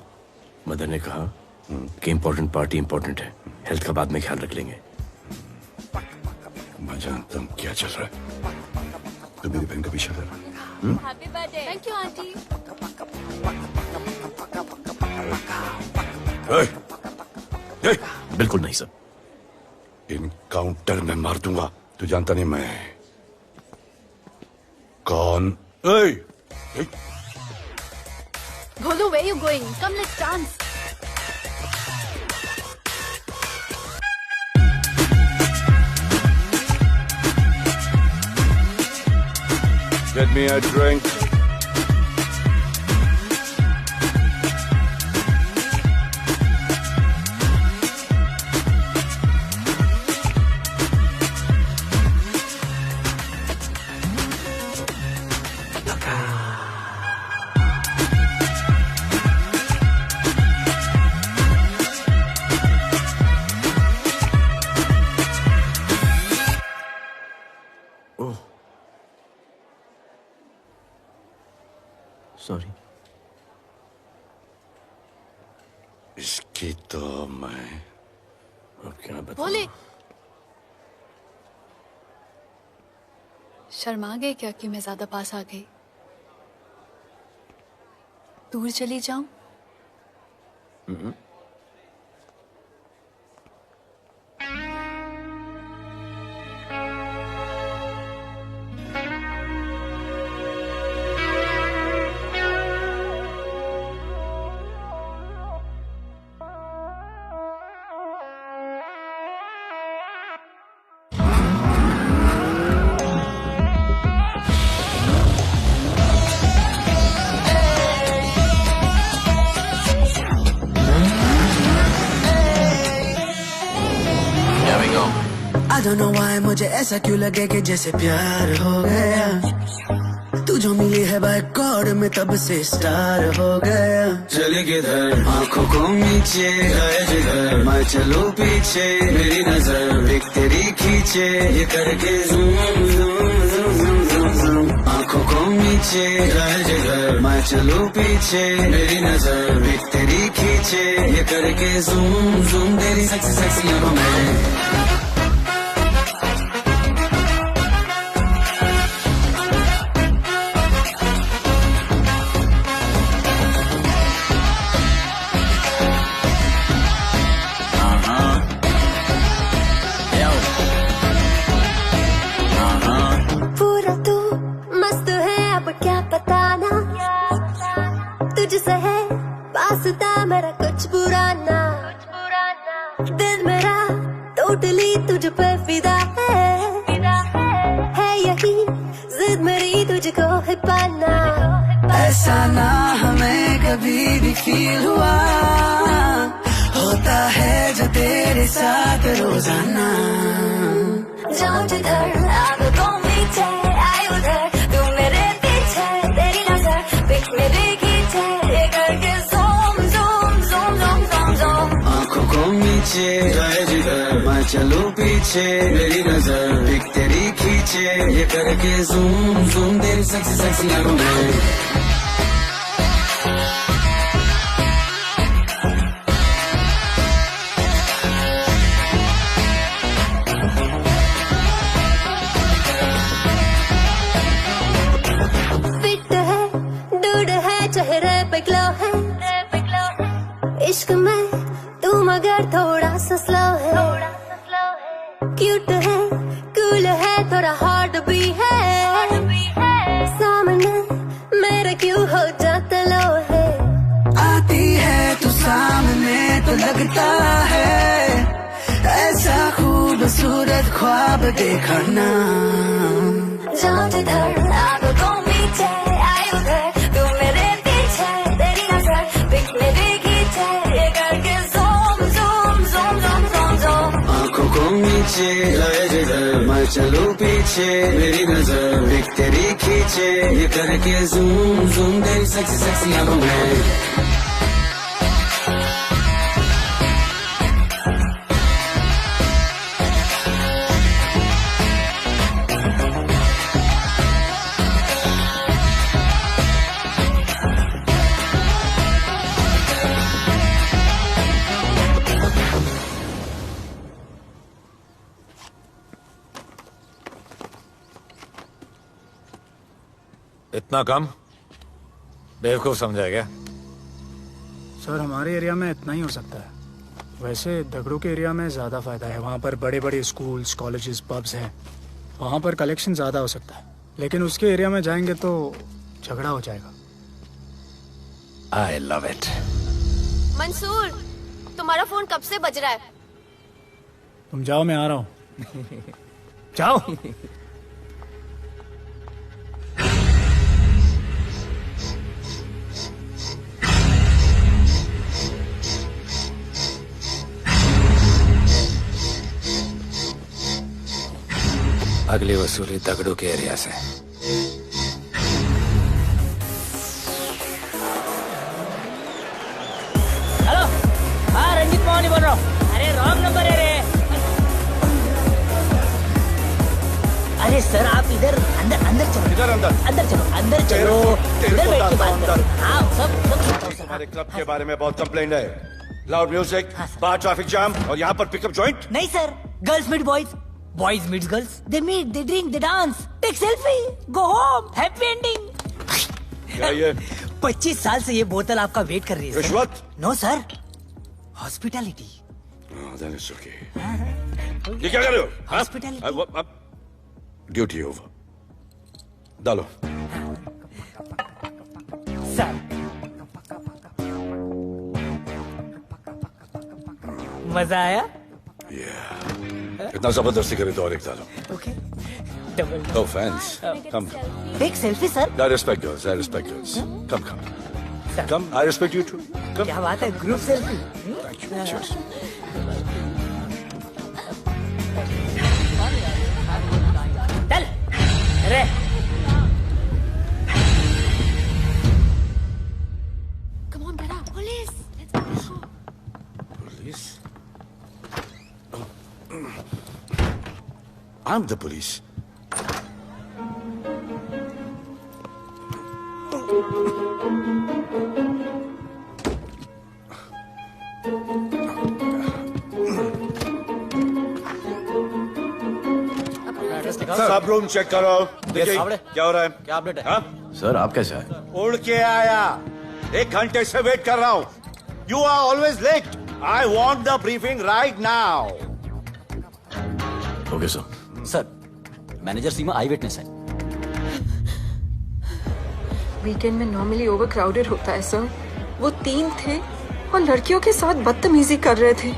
मदर ने कहा कि इम्पोर्टेंट पार्टी इम्पोर्टेंट है, हेल्थ का बाद में ख्याल रख लेंगे। मैं जानता हूँ क्या चल रहा है। तो मेरी बहन का पीछा कर। Happy birthday. Thank you, auntie. बिल्कुल नहीं सर। इनकाउंटर में मार दूंगा। तू जानता नहीं मैं कौन? Bolu, where you going? Come, let's dance. Get me a drink. Sorry. इसकी तो मैं अब क्या बताऊं? बोले। शर्मा गए क्या कि मैं ज्यादा पास आ गई? दूर चली जाऊं? don't know why मुझे ऐसा क्यों लगे कि जैसे प्यार हो गया। तू जो मिली है बाय गॉड में तब से स्टार हो गया। चले किधर आंखों को नीचे आए जिधर मैं चलूं पीछे मेरी नजर एक तेरी खींचे ये करके zoom zoom zoom zoom zoom zoom. आंखों को नीचे आए जिधर मैं चलूं पीछे मेरी नजर एक तेरी खींचे ये करके ज़ूम ज़ूम तेरी सेक्सी सेक्सी आंखों में। मेरा कुछ बुरा ना दिल मेरा टोटली तुझ पे फिदा है यही जिद मेरी तुझको है पाना। ऐसा ना हमें कभी भी फील हुआ होता है जो तेरे साथ रोजाना। जाऊं जिधर आग को मीठे आए उधर तू मेरे पीछे तेरी नजर पिक मेरे खींचे ये करके नीचे जाए जिधर मैं चलूं पीछे मेरी नजर एक तेरी खींचे ये करके ज़ूम ज़ूम तेरी सेक्सी सेक्सी आंखों में। फिट है डूड है चेहरे पे ग्लो है इश्क में तू मगर थोड़ा सा स्लो है। क्यूट है कूल है थोड़ा हार्ड भी है सामने मेरे क्यों हो जाता लो है। आती है तू सामने तो लगता है ऐसा खूबसूरत ख्वाब देखा ना। जाऊं जिधर आग को मीठे आए उधर तू मेरे पीछे तेरी नजर पिक मेरे खींचे ये करके नीचे आए जिधर मैं चलूं पीछे मेरी नजर एक तेरी खींचे ये करके ज़ूम ज़ूम तेरी सेक्सी सेक्सी आंखों में। इतना कम बेवकूफ समझा क्या? सर हमारे एरिया में इतना ही हो सकता है। वैसे दगड़ू के एरिया में ज़्यादा फायदा है। वहाँ पर बड़े बड़े स्कूल्स कॉलेजेस पब्स हैं। वहाँ पर कलेक्शन ज़्यादा हो सकता है। लेकिन उसके एरिया में जाएंगे तो झगड़ा हो जाएगा। I love it. मंसूर तुम्हारा फोन कब से बज रहा है? तुम जाओ मैं आ रहा हूँ। जाओ। अगली वसूली दगड़ू के एरिया से। हेलो, हाँ रंजीत मोहन बोल रहा हूँ। अरे रॉन्ग नंबर है रे। अरे सर आप इधर अंदर अंदर चलो। इधर अंदर चलो अंदर चलो। इधर बैठ के बात करो। हाँ सब हमारे क्लब के बारे में बहुत कंप्लेंट है। लाउड म्यूजिक, बाहर ट्रैफिक जाम और यहाँ पर पिकअप जॉइंट। नहीं sir, girls meet boys, boys meet girls. They meet, they drink, they dance, take selfie, go home, happy ending. क्या ये 25 साल से ये बोतल आपका वेट कर रही है। रिश्वत? No sir, hospitality. ये क्या कर रहे हो? हॉस्पिटैलिटी। Duty over. डालो। सर मजा आया? इतना जबरदस्ती करे तो और एक डालो। Okay double. Oh, fans. Come. Take selfie, sir. I respect girls. I respect girls. Come, come. Come. I respect you too. Come. क्या बात है? Group selfie. Thank you. Cheers. रे। Come on, get up. Police. Let's go. Police? I'm the police. सब room check करो। देखिए क्या हो रहा है। क्या अपडेट है? हाँ? सर आप कैसे आए? उड़ के आया, 1 घंटे से वेट कर रहा हूँ। You are always late. I want the briefing right now. Okay sir. Sir manager Seema eyewitness है। वीकेंड में नॉर्मली ओवर क्राउडेड होता है सर। वो 3 थे और लड़कियों के साथ बदतमीजी कर रहे थे।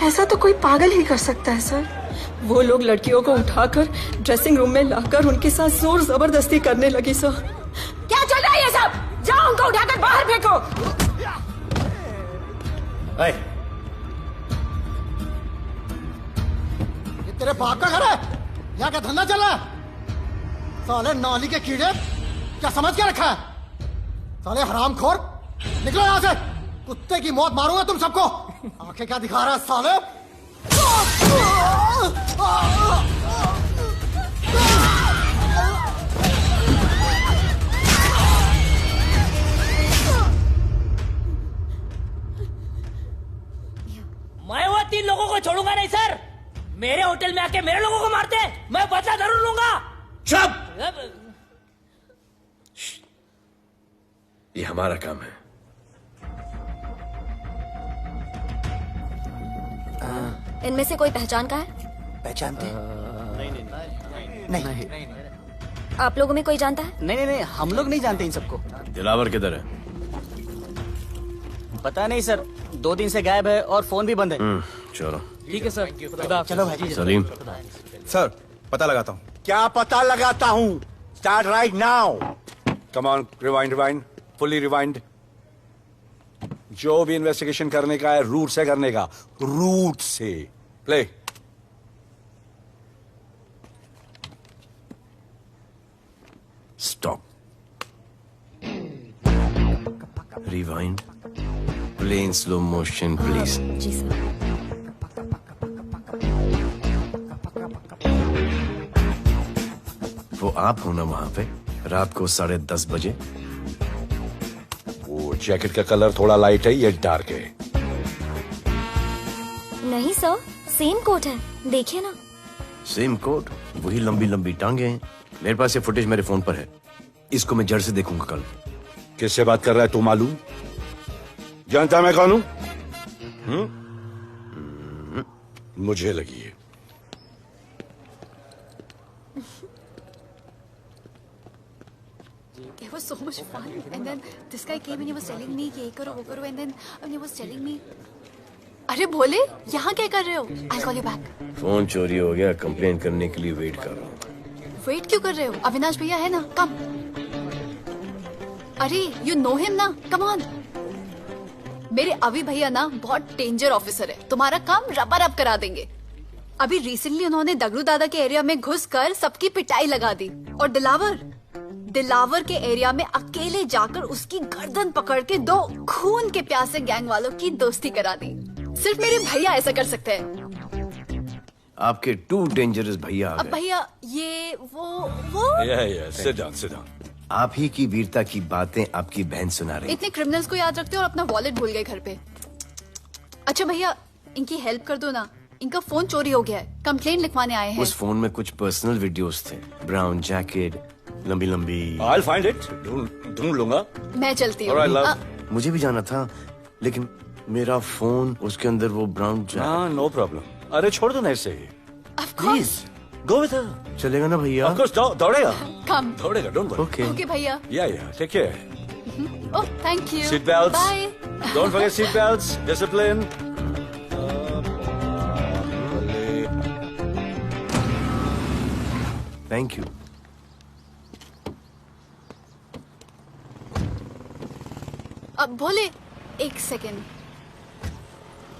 ऐसा तो कोई पागल ही कर सकता है सर। वो लोग लड़कियों को उठाकर ड्रेसिंग रूम में लाकर उनके साथ जोर जबरदस्ती करने लगी सर। क्या चल रहा है ये सब? जाओ उनको उठाकर बाहर फेंको। ये तेरे बाप का घर है? यहाँ क्या धंधा चल रहा है? साले नाली के कीड़े, क्या समझ के रखा है? साले हरामखोर, निकलो यहाँ से। कुत्ते की मौत मारूंगा तुम सबको। आंखें क्या दिखा रहा है साले? मैं वो 3 लोगों को छोड़ूंगा नहीं सर। मेरे होटल में आके मेरे लोगों को मारते हैं, मैं बदला जरूर लूंगा। चुप! ये हमारा काम है। इनमें से कोई पहचान का है? पहचानते? नहीं। आप लोगों में कोई जानता है? नहीं, हम लोग नहीं जानते इन सबको। दिलावर किधर है? पता नहीं सर, 2 दिन से गायब है और फोन भी बंद है। चलो ठीक है सर। चलो भाई। सलीम। सर पता लगाता हूँ। क्या पता लगाता हूँ? Start right now. Come on, rewind, fully rewind. जो भी इन्वेस्टिगेशन करने का है रूट से करने का, रूट से। Play. Stop. Rewind. Play in slow motion please. जी सर। वो आप हो ना वहां पे रात को 10:30 बजे? वो जैकेट का कलर थोड़ा लाइट है, ये डार्क है। नहीं सर, सेम कोट है, देखिए ना। सेम कोट, वही लंबी लंबी टांगे हैं। मेरे पास ये फुटेज मेरे फोन पर है। इसको मैं जड़ से देखूंगा कल। किससे बात कर रहा है तू? मालूम? जानता मैं कौन हूं? मुझे लगी है। It was so much fun, and then this guy came and he was telling me ये करो वो करो, and then he was telling me, अरे भोले यहाँ क्या कर रहे हो? I'll call you back. Phone चोरी हो गया, कंप्लेन करने के लिए वेट कर रहा हूँ। वेट क्यों कर रहे हो? अविनाश भैया है ना, कम। अरे यू नो हिम ना, कम ऑन। मेरे अभी भैया ना बहुत डेंजर ऑफिसर है, तुम्हारा काम रबर अप करा देंगे। अभी रिसेंटली उन्होंने दगड़ू दादा के एरिया में घुसकर सबकी पिटाई लगा दी, और दिलावर के एरिया में अकेले जाकर उसकी गर्दन पकड़ के 2 खून के प्यासे गैंग वालों की दोस्ती करा दी। सिर्फ मेरे भैया ऐसा कर सकते हैं। आपके 2 डेंजरस भैया आ अब गए। भैया ये वो सिट डाउन। आप ही की वीरता की बातें आपकी बहन सुना रही। इतने क्रिमिनल्स को याद रखते हो और अपना वॉलेट भूल गए घर पे। अच्छा भैया इनकी हेल्प कर दो ना, इनका फोन चोरी हो गया है, कंप्लेन लिखवाने आए हैं। उस फोन में कुछ पर्सनल वीडियोस थे। ब्राउन जैकेट, लंबी लंबी। I'll find it. ढूंढ लूंगा। मैं चलती Alright, हूँ। love. मुझे भी जाना था, लेकिन मेरा फोन, उसके अंदर वो ब्राउन जैकेट। No problem. अरे छोड़ दो ना इसे। Please go with her. चलेगा ना भैया? Of course, दौड़ेगा। कम। दौड़ेगा, डोंट वरी। ओके। ओके भैया। Yeah, take care. Oh thank you. Seat belts. Bye. Don't forget seat belts. Discipline. Thank you. अब बोले 1 सेकेंड।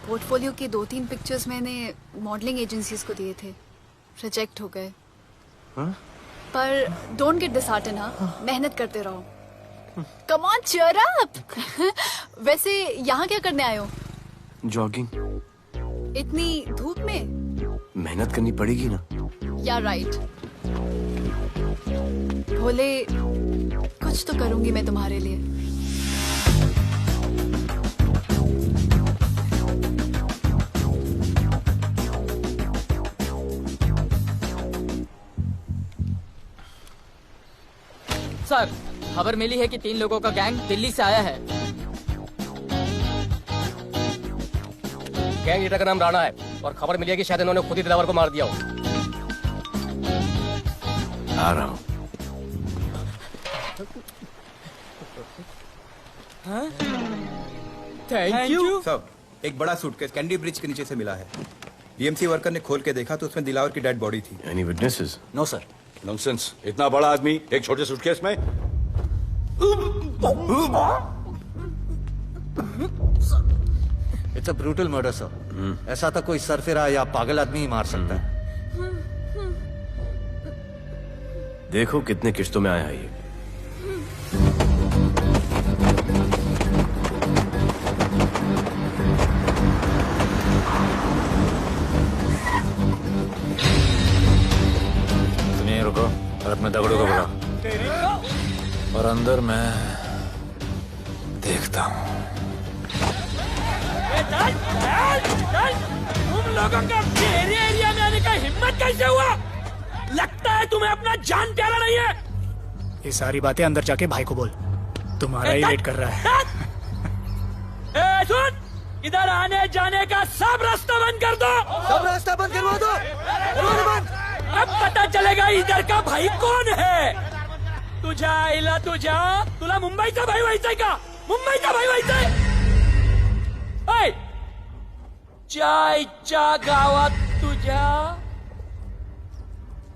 पोर्टफोलियो के 2-3 पिक्चर्स मैंने मॉडलिंग एजेंसीज को दिए थे, रिजेक्ट हो गए। हाँ? पर डोंट गेट डिसहार्टेंड, हाँ? मेहनत करते रहो। Come on, cheer up. वैसे यहाँ क्या करने आए हो? जॉगिंग। इतनी धूप में? मेहनत करनी पड़ेगी ना। या राइट। भोले, कुछ तो करूंगी मैं तुम्हारे लिए। सर, खबर मिली है कि 3 लोगों का गैंग दिल्ली से आया है। गैंग लीडर का नाम राणा है और खबर मिली है कि शायद इन्होंने खुद ही दिलावर को मार दिया हो। आ रहा हूँ। Thank you. सब एक बड़ा सूटकेस कैंडी ब्रिज के नीचे से मिला है। बीएमसी वर्कर ने खोल के देखा तो उसमें दिलावर की डेड बॉडी थी। Any witnesses? No sir. Nonsense, इतना बड़ा आदमी एक छोटे सूटकेस में? It's a brutal murder sir. ऐसा तो कोई सरफिरा या पागल आदमी ही मार सकता है। देखो कितने किश्तों में आया है ये। रुको और अपने दगड़ों को बुलाओ और अंदर मैं देखता हूँ। तुम लोगों का मेरे एरिया में आने का हिम्मत कैसे हुआ? लगता है तुम्हें अपना जान प्यारा नहीं है। ये सारी बातें अंदर जाके भाई को बोल, तुम्हारा ही वेट कर रहा है। ए सुन, इधर आने जाने का सब रास्ता बंद कर दो। सब रास्ता बंद करवा दो। अब पता चलेगा इधर का भाई कौन है। तुझा इला तुझा, तुला मुंबईचा भाई व्हायचाय का? मुंबईचा भाई व्हायचाय? ऐ, चायच्या गावात तुझ्या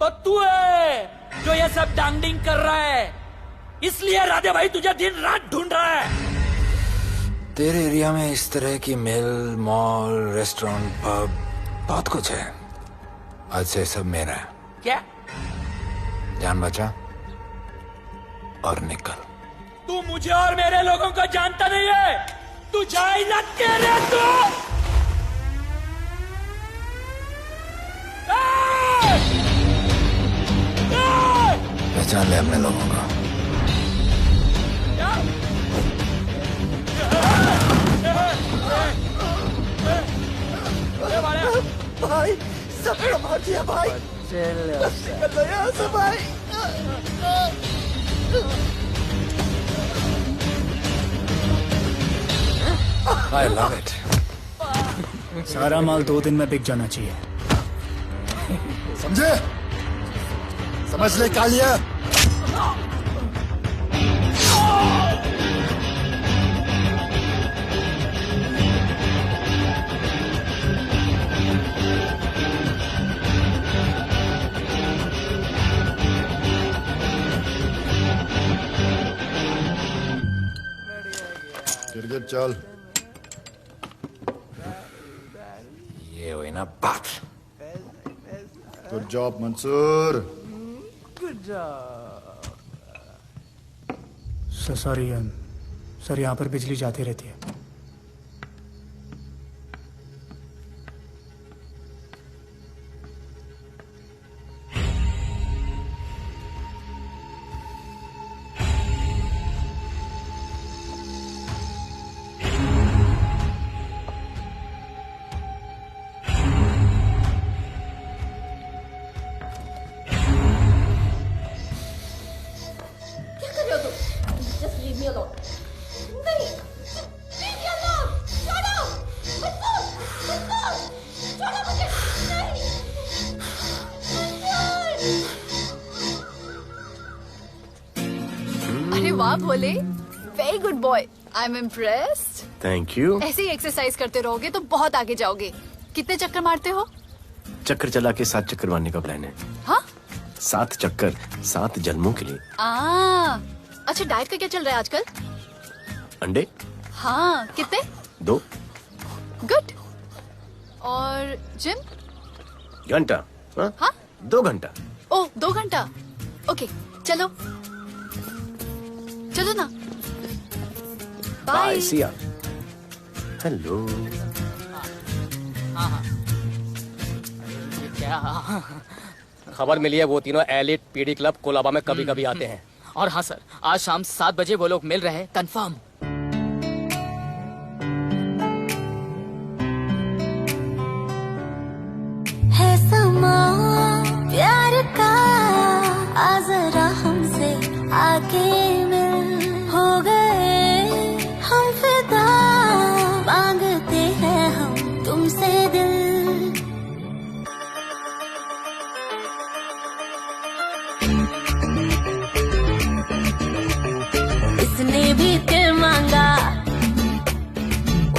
तो तू है जो ये सब डांगडिंग कर रहा है, इसलिए राधे भाई तुझे दिन रात ढूंढ रहा है। तेरे एरिया में इस तरह की मिल, मॉल, रेस्टोरेंट, पब बहुत कुछ है। आज से सब मेरा है। क्या? जान बचा और निकल। तू मुझे और मेरे लोगों को जानता नहीं है। तू जाए ना तेरे तो। पहचान ले अपने लोगों को। भाई सबको मार दिया भाई। निकल लो यहाँ से भाई। I love it. सारा माल 2 दिन में बिक जाना चाहिए। समझे? समझ ले कालिया। गिरगिट चल। ये हुई ना बात। Good job Mansoor. Sorry sir, यहाँ पर बिजली जाती रहती है। अरे वाह Bhole, very good boy. I am impressed. Thank you. ऐसे ही एक्सरसाइज करते रहोगे तो बहुत आगे जाओगे। कितने चक्कर मारते हो? चक्कर चला के 7 चक्कर मारने का प्लान है। हाँ? 7 चक्कर 7 जन्मों के लिए। अच्छा, डाइट का क्या चल रहा है आजकल? अंडे? हाँ, कितने? 2 गुड। और जिम? घंटा। हाँ? 2 घंटा। ओह, 2 घंटा। ओके चलो चलो ना। बाय सिया। हेलो। क्या खबर मिली है वो तीनों एलिट पीडी क्लब कोलाबा में कभी कभी आते हैं। और हाँ सर, आज शाम 7 बजे वो लोग मिल रहे हैं, कंफर्म। है समा प्यार का, आ जरा हमसे आके मिल, हो गए हम फिदा, मांगते हैं हम तुमसे दिल। इसने भी दिल मांगा,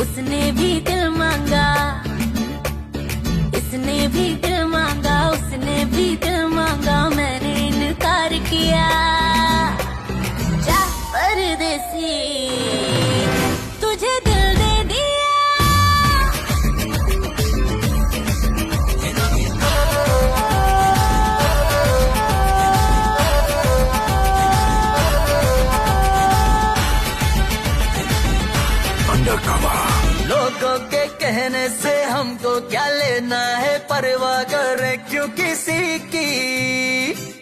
उसने भी दिल मांगा, इसने भी दिल मांगा, उसने भी दिल मांगा, मैंने इनकार किया। जा परदेसी, तुझे दिल दे दिया। लोगों के कहने से हमको क्या लेना है, परवाह करे क्यों किसी की।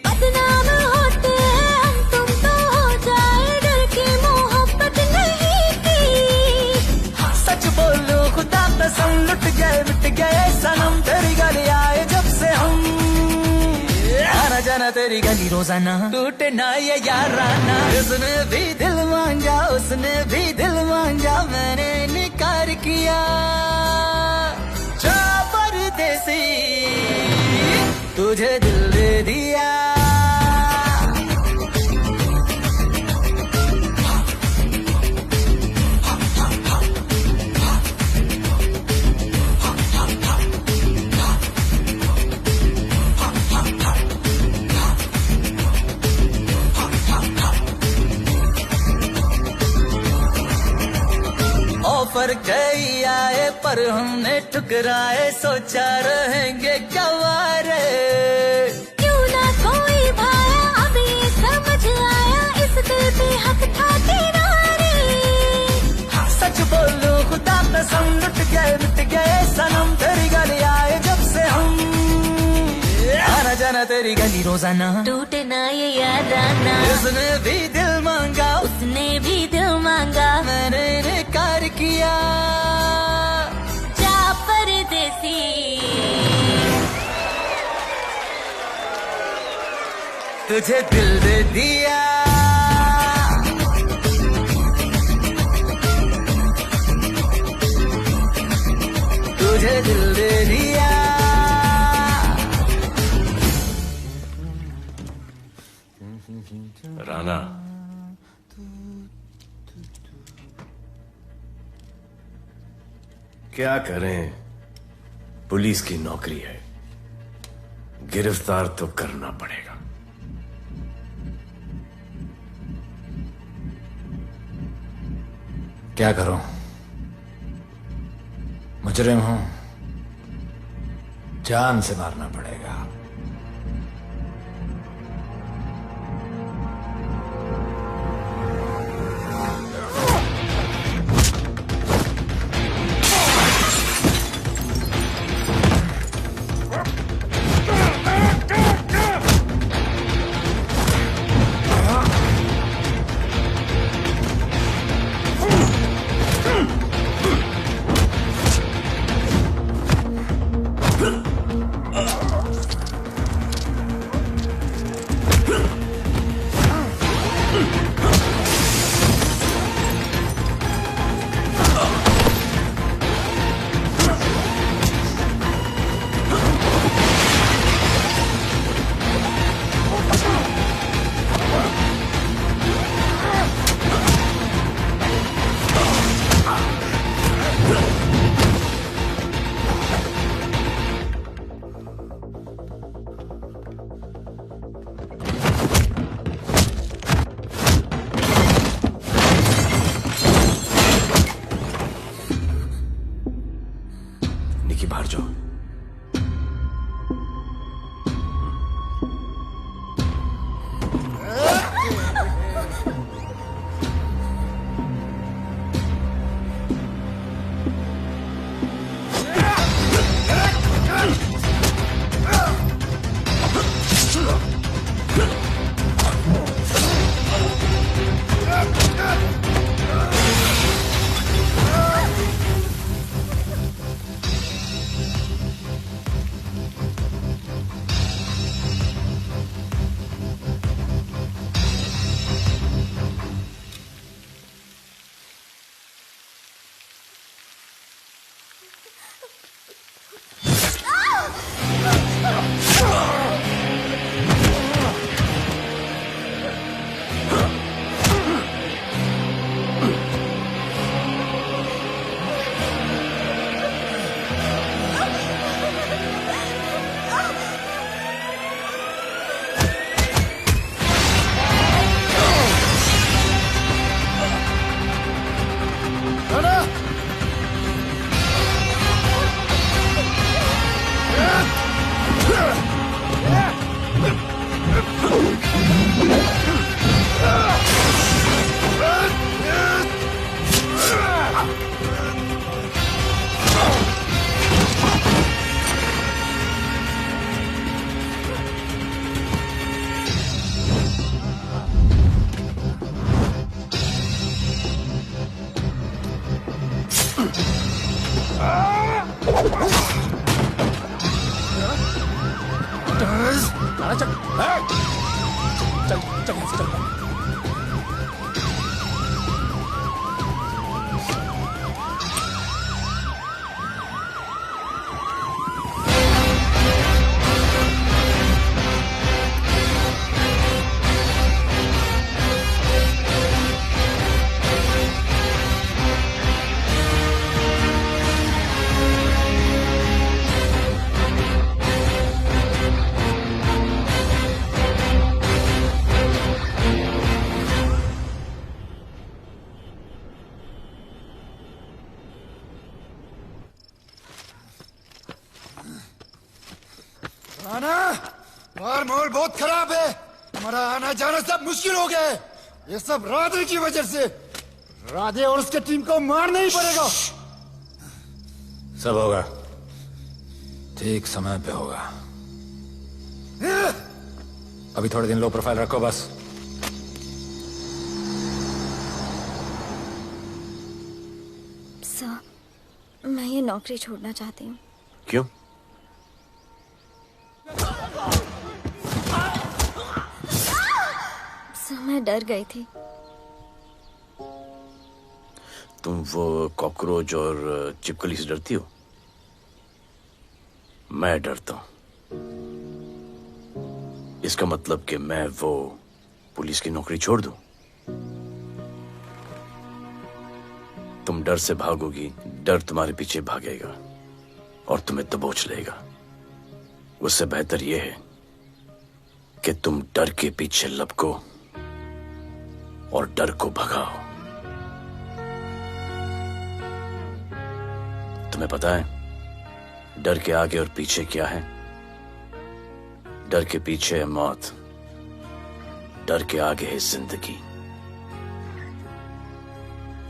बदनाम होते हैं हम, तुम तो हो जाए, डर की मोहब्बत नहीं की। सच बोलो खुदा कसम, लुट गए मिट गए सनम, तेरी गली आए जब से हम। आना जाना तेरी गली रोजाना, टूटे ना ये याराना। उसने भी दिल मांगा, उसने भी दिल मांगा, मैंने इनकार किया। जा परदेसी, तुझे दिल दे दिया। ऑफर कई आए पर हमने ठुकराए, सोचा रहेंगे क्या वारे। क्यों ना कोई भाया, अब ये समझ आया, इस दिल पे हक था तेरा रे। सच बोलो खुदा कसम, लुट गए मिट गए सनम, तेरी गली आए जब से हम। आना जाना तेरी गली रोजाना, टूटे ना ये याराना। उसने भी दिल मांगा, उसने भी दिल मांगा, मैंने इनकार किया। जा परदेसी, तुझे दिल दे दिया। तुझे दिल दे दिया। राना, क्या करें, पुलिस की नौकरी है, गिरफ्तार तो करना पड़ेगा। क्या करूं, मुजरिम हूं, जान से मारना पड़ेगा। बाहर जाओ। मार माहौल बहुत खराब है। हमारा आना जाना सब मुश्किल हो गया है। ये सब राधे की वजह से। राधे और उसके टीम को मारना ही पड़ेगा। सब होगा, ठीक समय पे होगा। अभी थोड़े दिन लो प्रोफाइल रखो बस। सर, मैं ये नौकरी छोड़ना चाहती हूँ। क्यों? सर, मैं डर गई थी। तुम वो कॉकरोच और चिपकली से डरती हो? मैं डरता हूं। इसका मतलब कि मैं वो पुलिस की नौकरी छोड़ दूं? तुम डर से भागोगी, डर तुम्हारे पीछे भागेगा और तुम्हें दबोच लेगा। उससे बेहतर यह है कि तुम डर के पीछे लपको और डर को भगाओ। तुम्हें पता है डर के आगे और पीछे क्या है? डर के पीछे है मौत, डर के आगे है जिंदगी।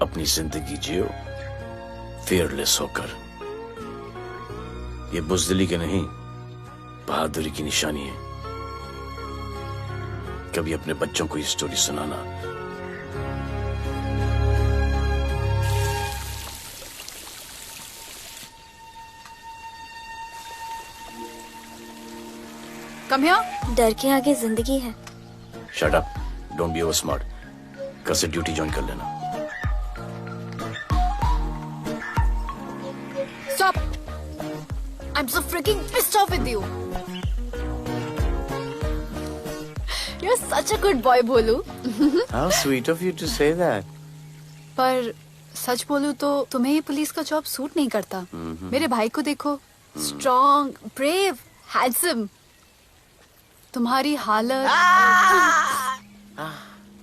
अपनी जिंदगी जियो फियरलेस होकर। ये बुज़दिली की नहीं, बहादुरी की निशानी है। कभी अपने बच्चों को ये स्टोरी सुनाना। Come here. डर के आगे जिंदगी है। Shut up, don't be over smart. कल से ड्यूटी ज्वाइन कर लेना। Stop! I'm so freaking pissed off with you. You're such a good boy, Bholu. How sweet of you to say that. पर सच बोलूं तो तुम्हें ये पुलिस का जॉब सूट नहीं करता। मेरे भाई को देखो, स्ट्रॉन्ग, ब्रेव, हैंडसम। तुम्हारी हालत।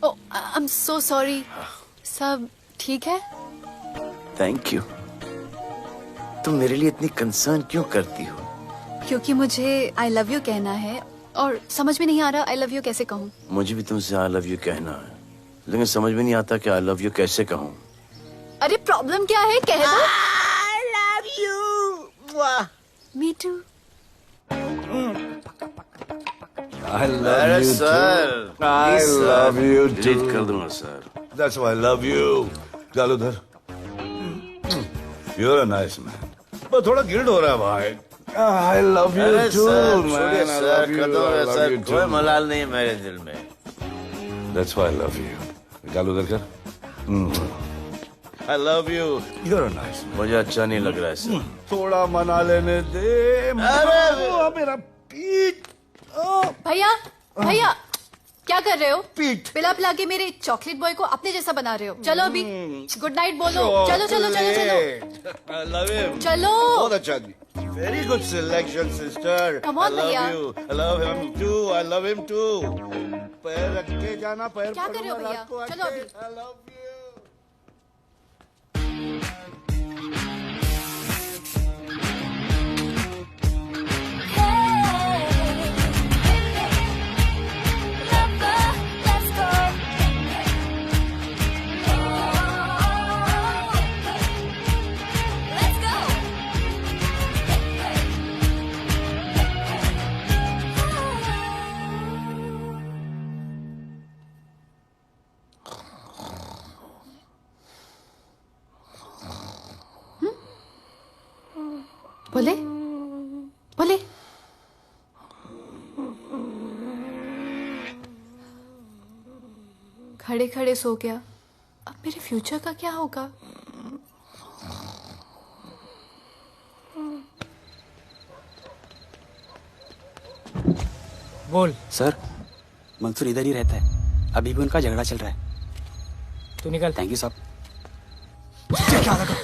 Oh, I'm so sorry. सब ठीक है? Thank you. तुम मेरे लिए इतनी कंसर्न क्यों करती हो? क्योंकि मुझे I love you कहना है और समझ में नहीं आ रहा I love you कैसे कहूँ। मुझे भी तुमसे I love you कहना है, लेकिन समझ में नहीं आता कि I love you कैसे कहूँ। अरे प्रॉब्लम क्या है, कह दो। I love you. Me too. I love you sir, too. I love you too. Delete कर दूंगा sir. That's why I love you. चल उधर। You're a nice man. पर थोड़ा गिल्ड हो रहा है भाई। I love you too, man. I love you. I love you too. कोई मलाल नहीं है मेरे दिल में। That's why I love you. गाल उधर कर। I love you. You're a nice man. मुझे अच्छा नहीं लग रहा है सर। थोड़ा मना लेने दे। अरे मेरा पीठ। भैया भैया क्या कर रहे हो? पीठ पिला पिला के मेरे चॉकलेट बॉय को अपने जैसा बना रहे हो। चलो अभी गुड नाइट बोलो। चलो चलो चलो चलो I love him. चलो। बहुत अच्छा आदमी। Very good selection, sister. Come on, I love भैया। you. I love him too. I love him too. पैर रख के जाना, पैर क्या कर रहे हो पकड़ना भैया? रात को चलो आके। अभी। I love you. बोले बोले खड़े खड़े सो गया। अब मेरे फ्यूचर का क्या होगा? बोल। सर मंसूर इधर ही रहता है, अभी भी उनका झगड़ा चल रहा है। तू निकल। थैंक यू साहब। क्या लगा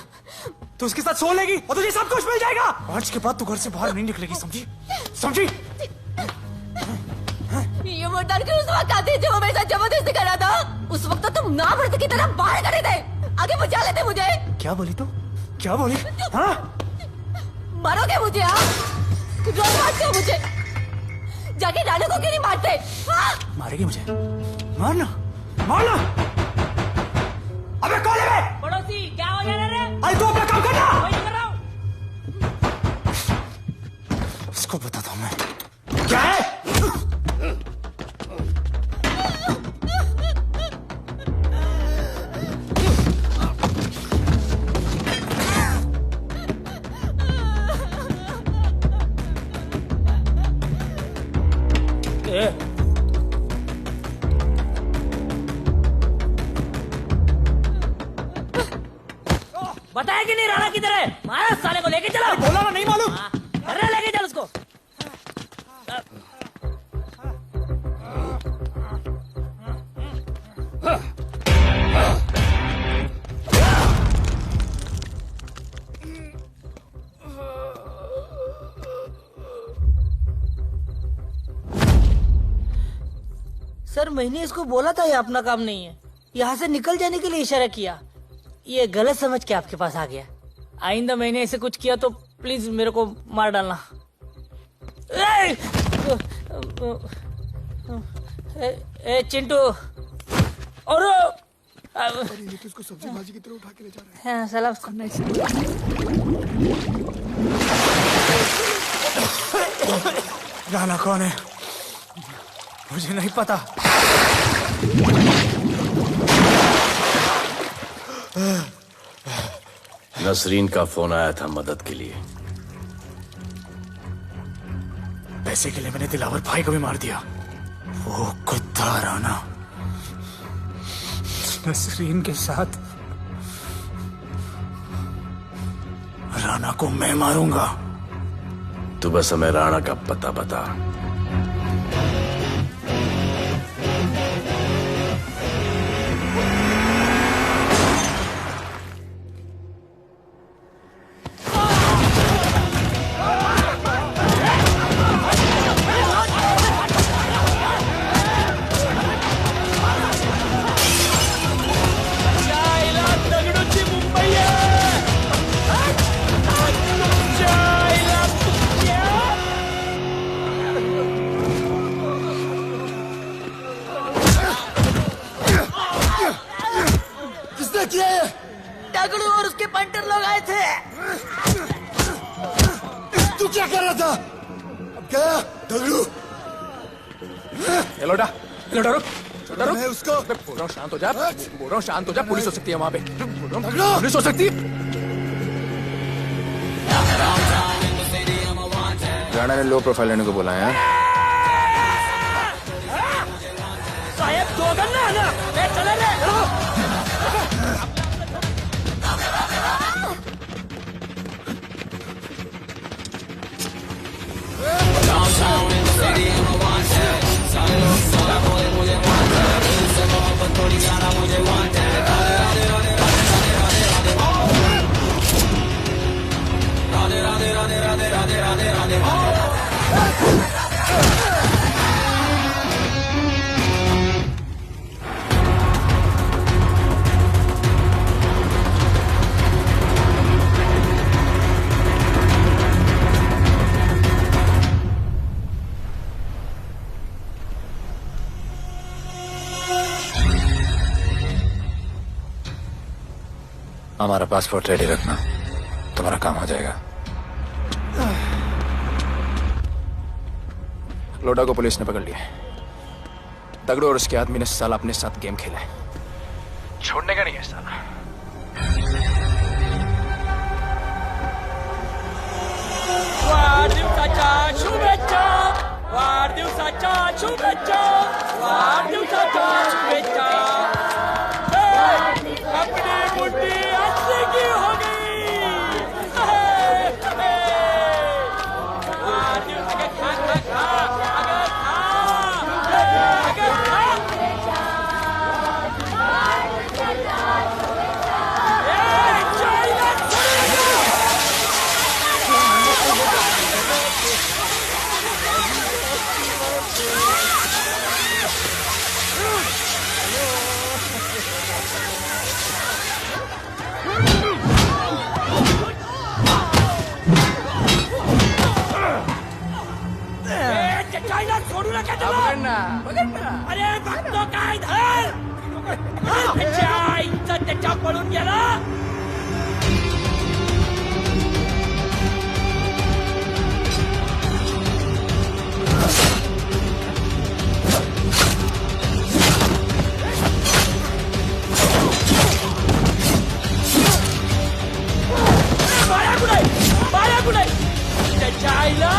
तू उसके साथ सो लेगी और तुझे सब कुछ मिल जाएगा। आज के बाद तू घर से बाहर नहीं निकलेगी, समझी? समझी? ये मोटर के उस वक्त आते जो मेरे साथ जबरदस्ती कर रहा था, उस वक्त तो तुम ना मर्द की तरह बाहर खड़े थे, आगे बचा लेते मुझे। क्या बोली तू? क्या बोली? हाँ? मारोगे मुझे? हाँ? रोज मारते हो मुझे, जाके रानू को क्यों नहीं मारते? हाँ? मारेगी मुझे? मारना मारना। अबे कौन है? पड़ोसी क्या हो जा रहा है? अरे तू अपना काम करना। वही कर रहा हूँ। इसको बताता हूँ मैं क्या है। बताया कि नहीं राणा किधर है? मारा साले को लेके चलो। बोला ना नहीं मालूम। अरे लेके चल उसको। सर मैंने इसको बोला था ये अपना काम नहीं है, यहाँ से निकल जाने के लिए इशारा किया, ये गलत समझ के आपके पास आ गया। आइंदा मैंने ऐसे कुछ किया तो प्लीज मेरे को मार डालना। ए चिंटू और इसको सब्जी भाजी की तरह उठा के ले जा रहे हैं। हाँ, साला राना कौन है मुझे नहीं पता। नसरीन का फोन आया था मदद के लिए। पैसे के लिए मैंने दिलावर भाई को भी मार दिया। वो कुत्ता राना नसरीन के साथ राना को मैं मारूंगा। तू बस हमें राणा का पता बता। दगड़ू और उसके पंटर लोग आए थे। तू क्या कर रहा था? अब क्या दगड़ू? लोटा रुक रुक। मैं उसको बोल रहा हूँ शांत हो जा, बोल रहा हूँ शांत हो जा। पुलिस हो सकती है वहाँ पे, पुलिस हो सकती है। राणा ने लो प्रोफाइल लेने को बोला है। साहब दो गन्ना है ना, चले रे। थोड़ी ज्यादा मुझे वांट है राधे राधे राधे राधे राधे राधे राधे राधे राधे राधे राधे हमारा पासपोर्ट रेडी रखना, तुम्हारा काम हो जाएगा। लोडा को पुलिस ने पकड़ लिया। दगड़ू और उसके आदमी ने साला अपने साथ गेम खेला है, छोड़ने का नहीं है साला। वाढदिवसाच्या शुभेच्छा, वाढदिवसाच्या शुभेच्छा, वाढदिवसाच्या शुभेच्छा। अपनी मुट्ठी अच्छी की हो गई। अरे बघतो काय धर त्याच्या आईचा त्याच्या पळून गेला। बाळा कुठे त्याच्या आईला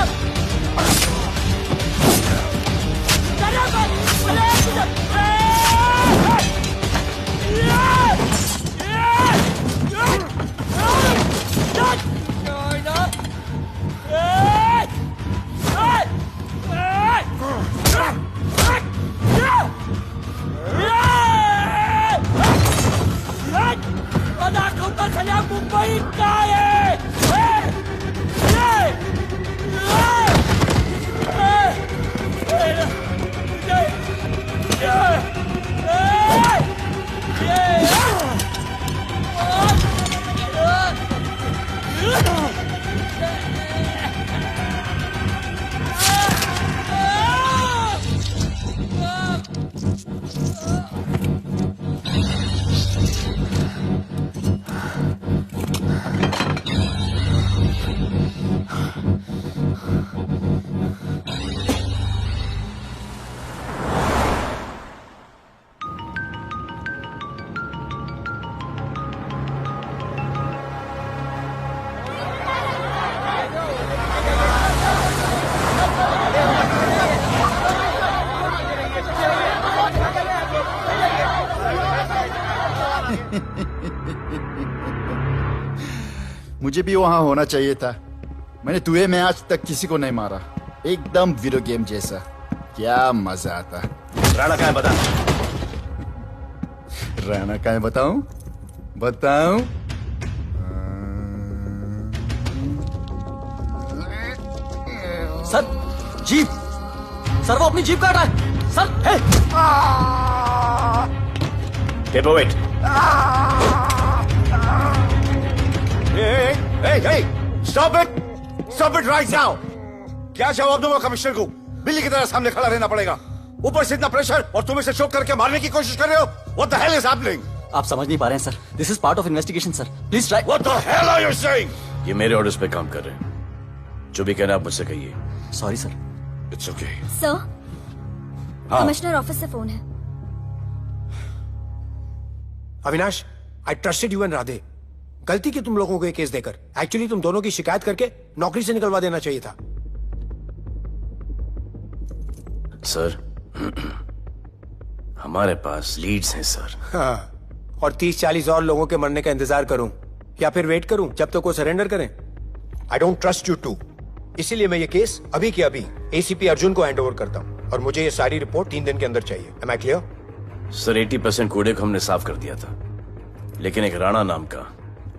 दाखवता सगळ्या मुंबईत काय मुझे भी वहां होना चाहिए था। मैंने तुए में आज तक किसी को नहीं मारा, एकदम वीडियो गेम जैसा। क्या मजा आता। राणा कहाँ है बता। राणा कहाँ है बताऊं? बताऊं? सर जीप, सर वो अपनी जीप काट रहा है sir. Hey wait. Hey, stop it right now! क्या जवाब दूंगा कमिश्नर को? बिल्ली की तरह सामने खड़ा रहना पड़ेगा। ऊपर से इतना प्रेशर और तुम इसे चोक करके मारने की कोशिश कर रहे हो। What the hell is happening? आप समझ नहीं पा रहे हैं sir. This is part of investigation sir. Please try. What the hell are you saying? ये मेरे ऑर्डर्स पे काम कर रहे हैं। जो भी कहना आप मुझसे कहिए। Sorry sir. It's okay. Sir, commissioner office से फोन है। Avinash, I trusted you and Radhe. गलती की तुम लोगों को ये केस देकर। एक्चुअली तुम दोनों की शिकायत करके नौकरी से निकलवा देना चाहिए था। सर, हमारे पास लीड्स हैं सर। हाँ, और 30-40 और लोगों के मरने का इंतजार करूं या फिर वेट करूं जब तक वो सरेंडर करें? I don't trust you too. इसीलिए मैं ये केस अभी के अभी एसीपी अर्जुन को हैंड ओवर करता हूं और मुझे ये सारी रिपोर्ट 3 दिन के अंदर चाहिए। M I clear? सर 80% कूड़े को हमने साफ कर दिया था, लेकिन एक राणा नाम का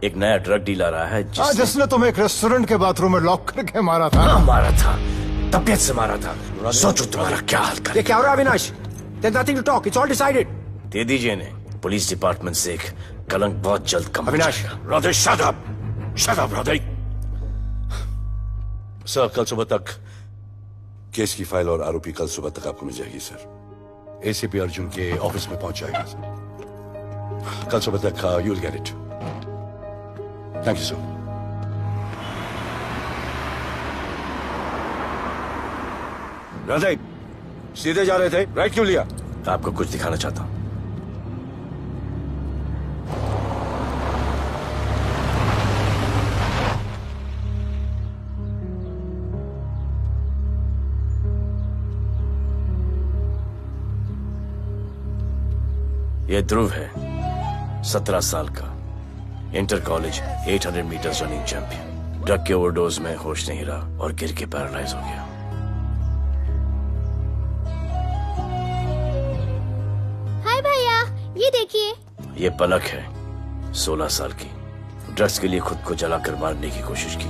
एक नया ड्रग डीलर आया है जिसने तुम्हें एक रेस्टोरेंट के बाथरूम में लॉक करके मारा था। हाँ, मारा था, तबीयत से मारा था। सोचो तुम्हारा क्या हाल करे। ये क्या हो रहा है Avinash? There's nothing to talk. It's all decided. दे दीजिए इन्हें। पुलिस डिपार्टमेंट से एक कलंक बहुत जल्द कम हो अविनाश, जाएगा। Radhe shut up. Shut up, Radhe. Sir कल सुबह तक केस की फाइल और आरोपी कल सुबह तक आपको मिल जाएगी सर। एसीपी अर्जुन के ऑफिस में पहुंच जाएगा सर। कल सुबह तक you will get it. Thank you sir. Radhe सीधे जा रहे थे, राइट क्यों लिया? आपको कुछ दिखाना चाहता हूं। यह ध्रुव है, 17 साल का, inter college 800 metre running champion. Drug के ओवरडोज में होश नहीं रहा और गिर के पैरालाइज हो गया। हाय भैया, ये देखिए। ये पलक है, 16 साल की, ड्रग्स के लिए खुद को जलाकर मारने की कोशिश की।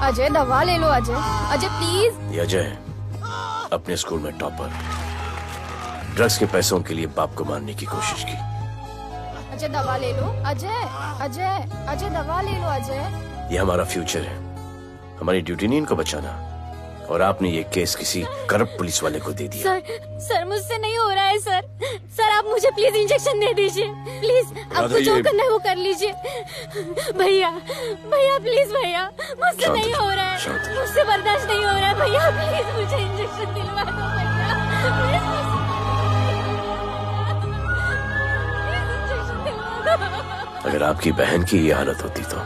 अजय दवा ले लो अजय। अजय प्लीज। ये अजय है, अपने स्कूल में टॉपर। ड्रग्स के पैसों के लिए बाप को मारने की कोशिश की। अजय दवा ले लो अजय। अजय अजय दवा ले लो अजय। ये हमारा फ्यूचर है, हमारी ड्यूटी नहीं इनको बचाना। और आपने ये केस किसी करप्ट पुलिस वाले को दे दिया। सर मुझसे नहीं हो रहा है सर। सर आप मुझे प्लीज इंजेक्शन दे दीजिए प्लीज। आपको जो करना है वो कर लीजिए। भैया भैया प्लीज भैया, मुझसे नहीं हो रहा है, मुझसे बर्दाश्त नहीं हो रहा है भैया, प्लीज मुझे इंजेक्शन दिलवा दो भैया। अगर आपकी बहन की ये हालत होती तो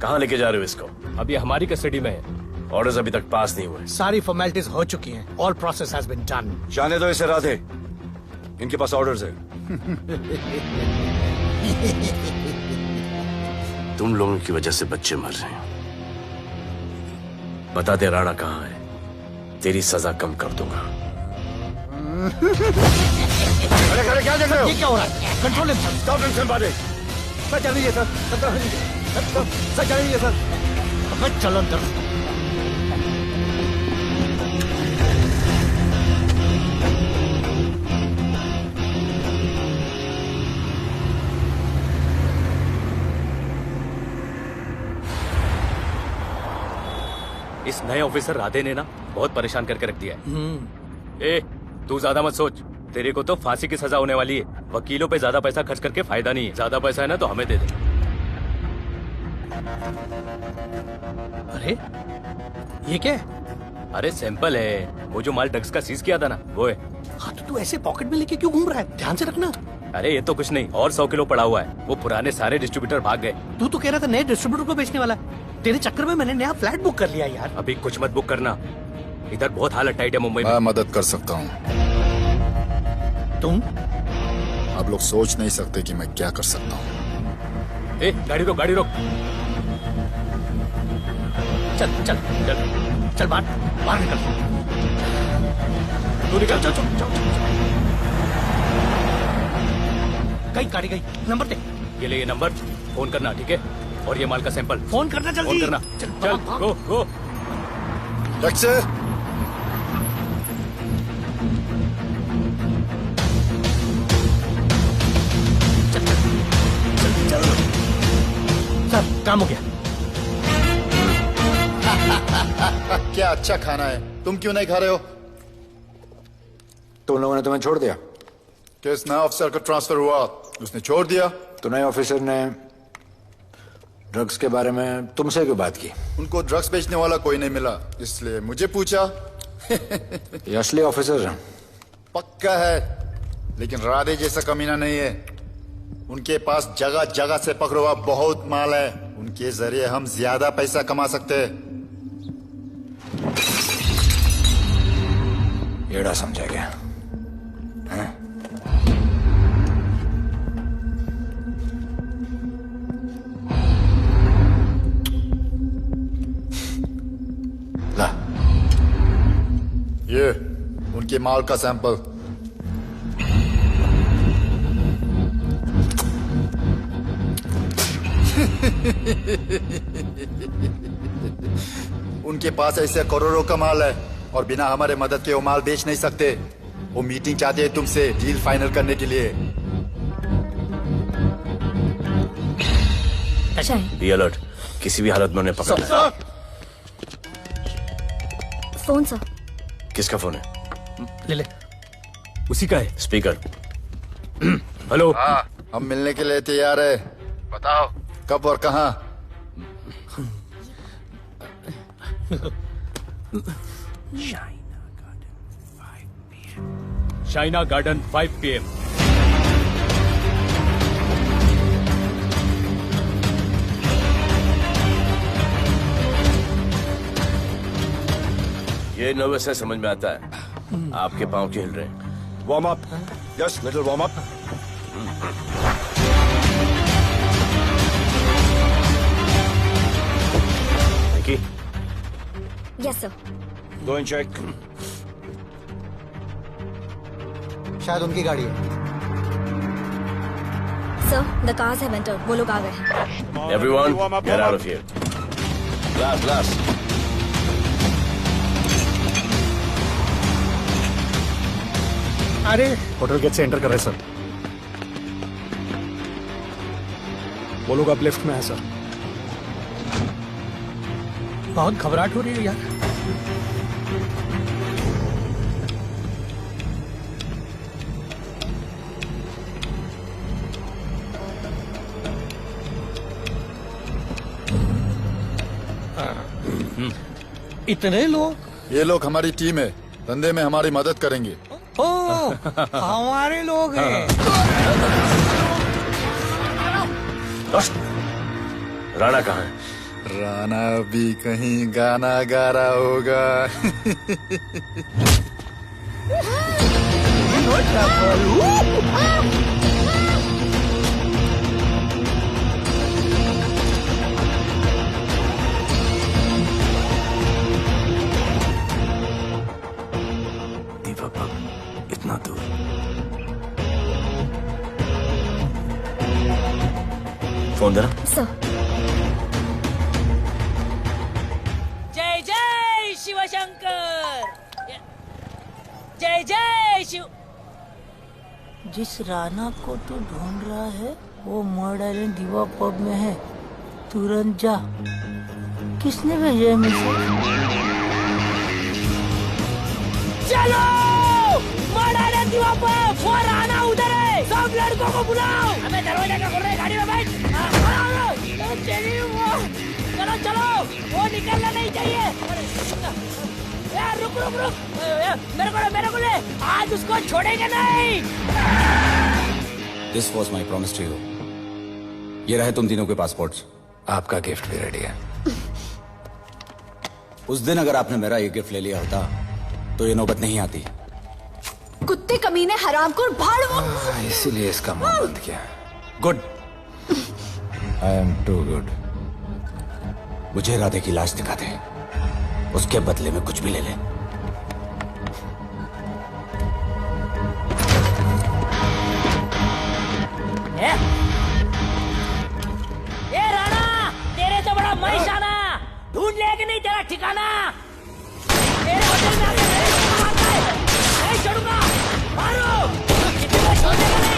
कहाँ लेके जा रहे हो इसको? अभी हमारी कस्टडी में है। ऑर्डर्स अभी तक पास नहीं हुए। सारी फॉर्मेलिटीज हो चुकी हैं। All process has been done. जाने दो इसे राधे, इनके पास ऑर्डर्स है। तुम लोगों की वजह से बच्चे मर रहे हैं। बता दे राणा कहाँ है, तेरी सजा कम कर दूंगा। अरे क्या देख रहे हो? ये क्या हो रहा है? Control himself. स्टॉप हिमसेल्फ बादे। सर चल लीजिए सर। सर चल लीजिए सर। चलो अंदर। इस नए ऑफिसर राधे ने ना बहुत परेशान करके रख दिया है। ए, तू ज्यादा मत सोच, तेरे को तो फांसी की सजा होने वाली है। वकीलों पे ज्यादा पैसा खर्च करके फायदा नहीं है। ज्यादा पैसा है ना तो हमें दे दे। अरे ये क्या है? अरे सैंपल है, वो जो माल ड्रग्स का सीज किया था ना वो है। हाँ तो तू ऐसे पॉकेट में लेके क्यों घूम रहा है? ध्यान से रखना। अरे ये तो कुछ नहीं, और 100 किलो पड़ा हुआ है। वो पुराने सारे डिस्ट्रीब्यूटर भाग गए। तू तो कह रहा था नए डिस्ट्रीब्यूटर को बेचने वाला है। तेरे चक्कर में मैंने नया फ्लैट बुक कर लिया यार। अभी कुछ मत बुक करना, इधर बहुत हालत टाइट है मुंबई में। मैं मदद कर सकता हूँ। तुम? आप लोग सोच नहीं सकते कि मैं क्या कर सकता हूँ। ए, गाड़ी रोक, गाड़ी रोक। चल चल चल चल बाहर निकल। तू निकल। चल चल चल। गई गाड़ी गई। नंबर दे। ये ले, ये नंबर, फोन करना ठीक है। और ये माल का सैंपल फोन करना जल्दी। फोन करना। चल गो गो। टैक्सी। सर काम हो गया। क्या अच्छा खाना है, तुम क्यों नहीं खा रहे हो? तुम लोगों ने तुम्हें छोड़ दिया? केस नया ऑफिसर का ट्रांसफर हुआ, उसने छोड़ दिया। तो नए ऑफिसर ने ड्रग्स के बारे में तुमसे क्यों बात की? उनको ड्रग्स बेचने वाला कोई नहीं मिला, इसलिए मुझे पूछा। ये असली ऑफिसर है? पक्का है, लेकिन राधे जैसा कमीना नहीं है। उनके पास जगह जगह से पकड़ा हुआ बहुत माल है, उनके जरिए हम ज्यादा पैसा कमा सकते हैं। गेड़ा समझा क्या? हैं? ला ये उनके माल का सैंपल। उनके पास ऐसे करोड़ों का माल है और बिना हमारे मदद के वो माल बेच नहीं सकते। वो मीटिंग चाहते हैं तुमसे डील फाइनल करने के लिए। बी अलर्ट, किसी भी हालत में उन्हें पकड़ना है। Phone sir. किसका फोन है? ले ले, उसी का है। स्पीकर। हेलो। हाँ, हम मिलने के लिए तैयार है। बताओ कब और कहाँ? China garden 5 PM। ये नर्वस है, समझ में आता है। आपके पांव क्यों हिल रहे हैं? Warm up, just little warm up. Nikki, yes sir. Go and check. शायद उनकी गाड़ी है। Sir, the cars have entered. वो लोग आ गए। Everyone get out of here. Glass glass. अरे होटल गेट से एंटर कर रहे सर। वो लोग अब लेफ्ट में है सर। बहुत घबराहट हो रही है यार। इतने लोग? ये लोग हमारी टीम है, धंधे में हमारी मदद करेंगे। ओ, हमारे लोग हैं। राणा कहाँ है? राणा भी कहीं गाना गा रहा होगा। इतना दूर। फोन देना। सर। जय जय शिव शंकर। जय जय शिव। जिस राणा को तू ढूंढ रहा है वो मर्ड आइलैंड दीवा पब में है। तुरंत जा। किसने भेजा है मुझे? चलो दीवा पब। वो राणा उधर है। सब लड़कों को बुलाओ। अबे दरवाजा क्या खोल रहे? गाड़ी में बैठ। चलो चलो, वो निकलना नहीं चाहिए। यार रुक रुक रुक, मेरे को ले। आज उसको छोड़ेंगे नहीं। This was my promise to you. ये रहे तुम तीनों के पासपोर्ट्स। आपका गिफ्ट भी रेडी है। उस दिन अगर आपने मेरा ये गिफ्ट ले लिया होता तो ये नौबत नहीं आती। कुत्ते कमीने हरामखोर भाड़। इसीलिए इसका मुंह बंद किया। Good. I am too good. मुझे राधे की लाश दिखा दे, उसके बदले में कुछ भी ले ले। ए राणा, तेरे से बड़ा मैं शाना। ढूंढ ले कि नहीं तेरा ठिकाना। तेरे होटल में आके मारता है। नहीं छोड़ूंगा। मारो। किसी को छोड़ेगा नहीं।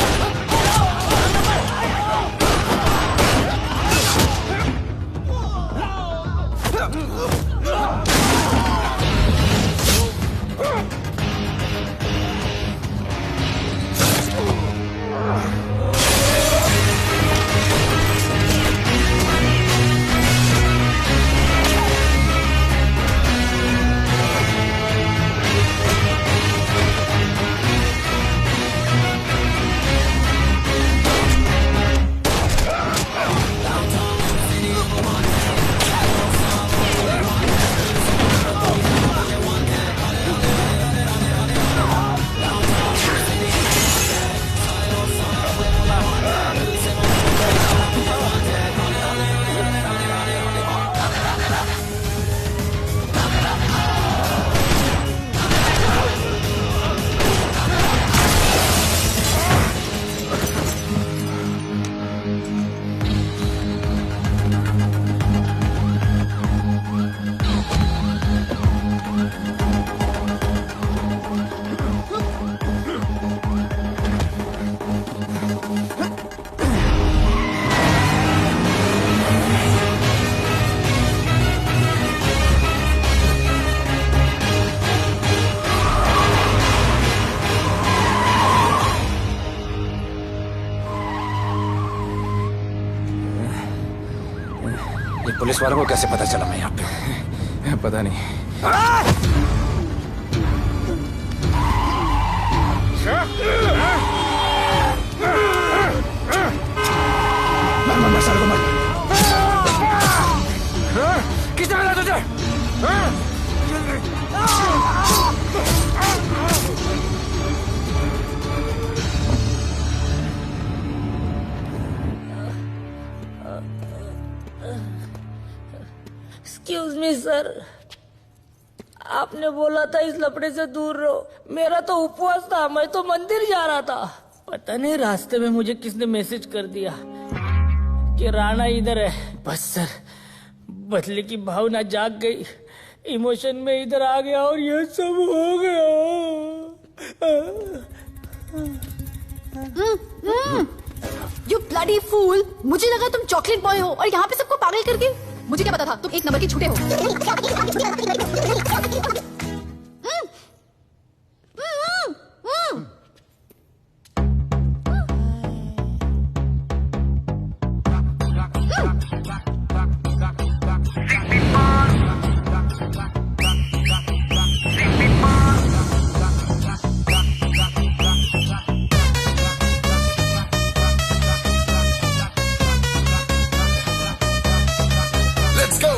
ये पुलिस वालों को कैसे पता चला मैं यहाँ पे? पता नहीं। किसने मिला तुझे? एक्सक्यूज मी सर, आपने बोला था इस लफड़े से दूर रहो। मेरा तो उपवास था, मैं तो मंदिर जा रहा था। पता नहीं रास्ते में मुझे किसने मैसेज कर दिया कि राणा इधर है। बस सर, बदले की भावना जाग गई, इमोशन में इधर आ गया और ये सब हो गया। You bloody fool! मुझे लगा तुम चॉकलेट बॉय हो और यहाँ पे सबको पागल करके। मुझे क्या पता था तुम एक नंबर के झूठे हो। Let's go.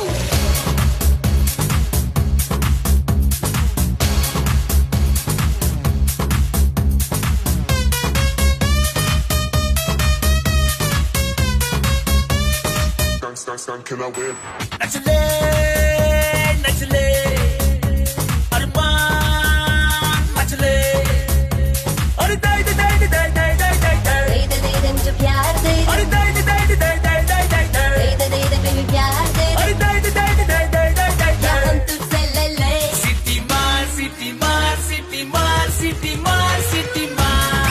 Can I win? Nachle, nachle, arman, nachle. अरे दाई दाई दाई दाई दाई दाई दाई दाई दे दे मुझे प्यार दे। अरे दाई दाई दाई दाई दाई दाई दाई दाई दे बेबी प्यार दे। अरे दाई दाई दाई दाई दाई दाई दाई या हम तुझसे ले ले। सिटी मार सिटी मार सिटी मार सिटी मार सिटी मार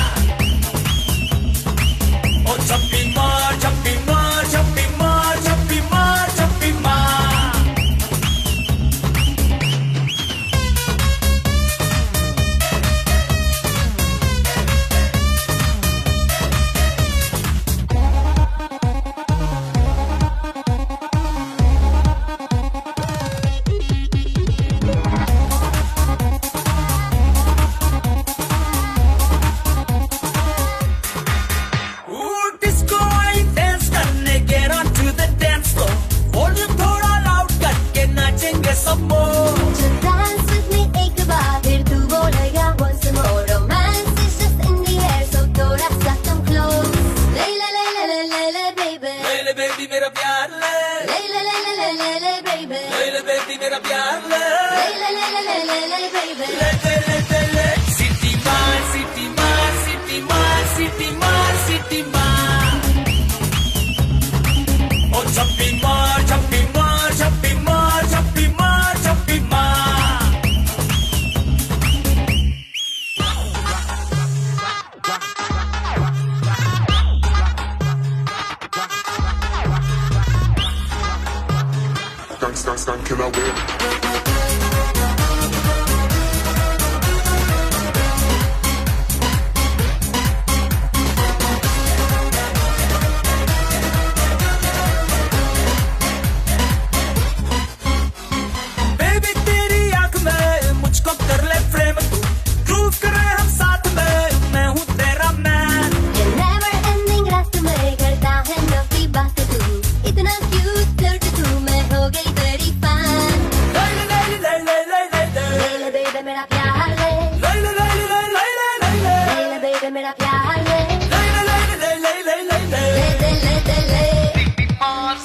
ओ छप्पी मार छप्पी मार छप्पी मार छप्पी मार छप्पी मार डिस्को आई डांस करने get on to the dance floor volume थोड़ा लाउड करके नाचेंगे सब मोर Dance with me एक बार फिर तू बोलेगा once more. Romance is just in the air, so थोड़ा सा come close. ले ले ले ले ले ले ले baby. ले ले बेबी मेरा प्यार ले ले ले ले ले ले ले ले baby. ले ले बेबी मेरा प्यार ले ले ले ले ले ले ले baby. ले ले ले सिटी मार सिटी मार सिटी मार सिटी मार सिटी मार ओ छप्पी मार छप्पी मार छप्पी मार छप्पी मार छप्पी मार Can I win? बेबी तेरी आंख में मुझको कर ले फ्रेम तू ग्रूव करे हम साथ में मैं हूँ तेरा मैन ये never ending रात में करता है नफी बात तू। इतना cute flirty तू, मैं हो गई तेरी fan. ले ले ले ले ले ले ले ले ले baby मेरा प्यार ले। ले ले ले ले ले ले ले ले ले baby मेरा प्यार ले। ले ले ले ले ले ले ले ले ले ले ले ले।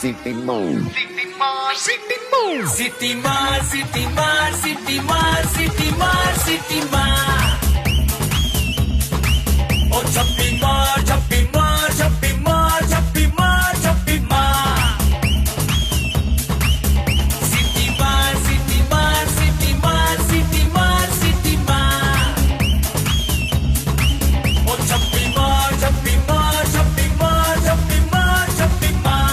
सिटी मार सिटी मार सिटी मार सिटी मार सिटी मार सिटी मार सिटी मार ओ छप्पी मार छप्पी मार छप्पी मार छप्पी मार छप्पी मार सिटी मार सिटी मार सिटी मार सिटी मार सिटी मार ओ छप्पी मार छप्पी मार छप्पी मार छप्पी मार छप्पी मार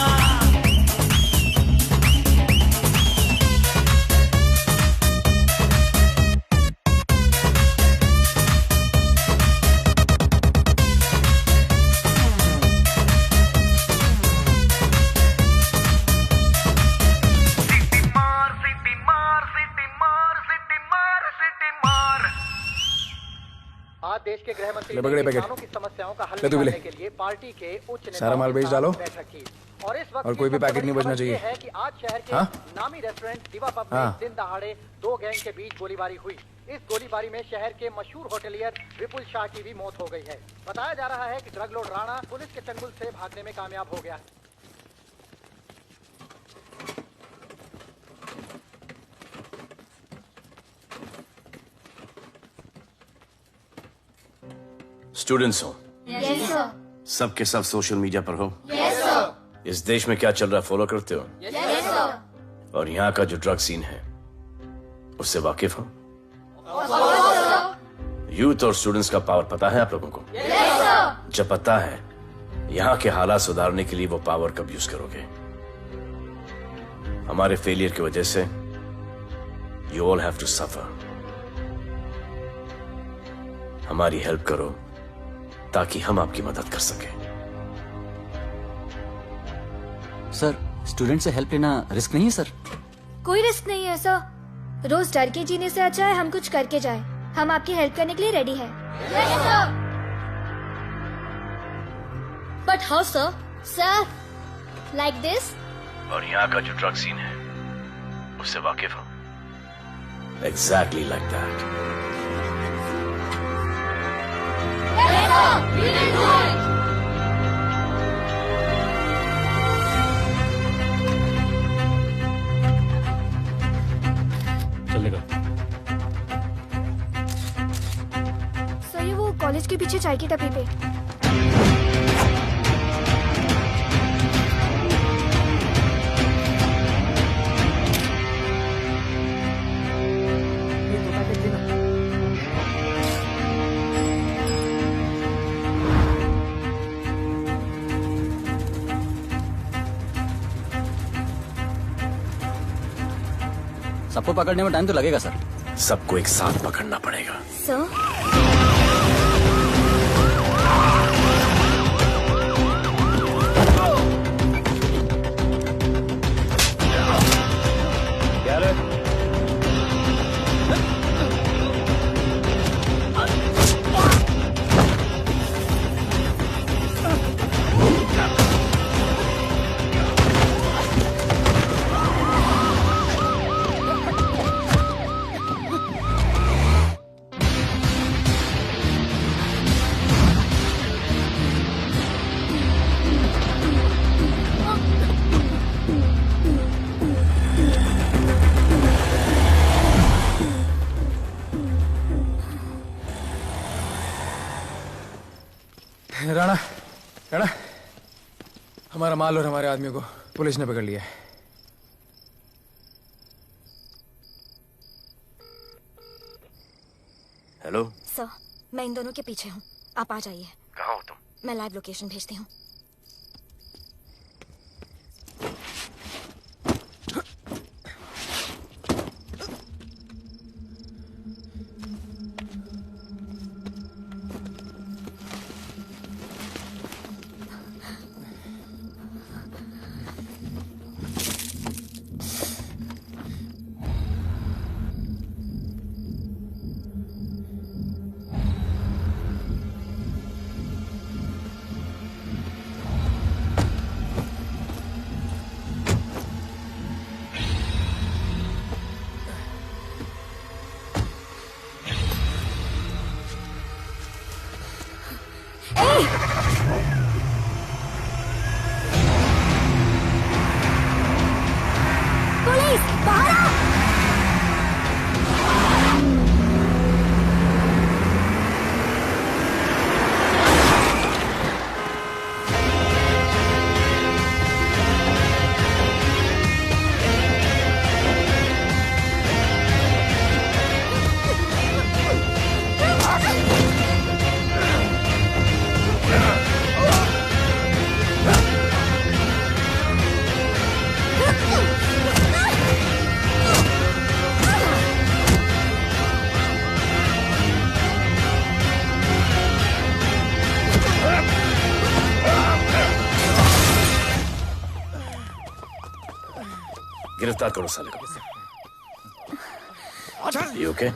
देश के गृह मंत्री ले पकड़े पैकेट। किसानों की समस्याओं का हल ले तू भी ले। निकालने के लिए पार्टी के उच्च नेताओं सारा माल के बेच साथ डालो। बैठक की। और इस वक्त और कोई भी पैकेट नहीं बचना चाहिए। है कि आज शहर के हाँ? नामी रेस्टोरेंट दिवा पब में हाँ। दिन दहाड़े दो गैंग के बीच गोलीबारी हुई। इस गोलीबारी में शहर के मशहूर होटलियर विपुल शाह की भी मौत हो गई है। बताया जा रहा है कि ड्रग लॉर्ड राणा पुलिस के चंगुल से भागने में कामयाब हो गया। स्टूडेंट्स हो, यस सर, सब के सब सोशल मीडिया पर हो। यस सर, इस देश में क्या चल रहा है फॉलो करते हो? यस सर, और यहाँ का जो ड्रग सीन है उससे वाकिफ हो? यूथ और स्टूडेंट्स का पावर पता है आप लोगों को? यस सर, जब पता है, यहाँ के हालात सुधारने के लिए वो पावर कब यूज करोगे? हमारे फेलियर की वजह से you all have to suffer. हमारी हेल्प करो ताकि हम आपकी मदद कर सकें। सर, स्टूडेंट से हेल्प लेना रिस्क नहीं है सर? कोई रिस्क नहीं है सर। रोज डर के जीने से अच्छा है हम कुछ करके जाए। हम आपकी हेल्प करने के लिए रेडी हैं। But how sir? Sir, like this? और यहाँ का जो ड्रग सीन है उससे वाकिफ हो? Exactly like that. चलेगा। सर, ये वो कॉलेज के पीछे चाय की टपरी पे। सबको पकड़ने में टाइम तो लगेगा सर। सबको एक साथ पकड़ना पड़ेगा। सर, राणा, राणा, हमारा माल और हमारे आदमियों को पुलिस ने पकड़ लिया है। हेलो सर, मैं इन दोनों के पीछे हूँ। आप आ जाइए। कहाँ हो तुम? मैं लाइव लोकेशन भेजती हूँ। पुलिस, बाहर आओ! गिरफ्तार करो साले को। You okay?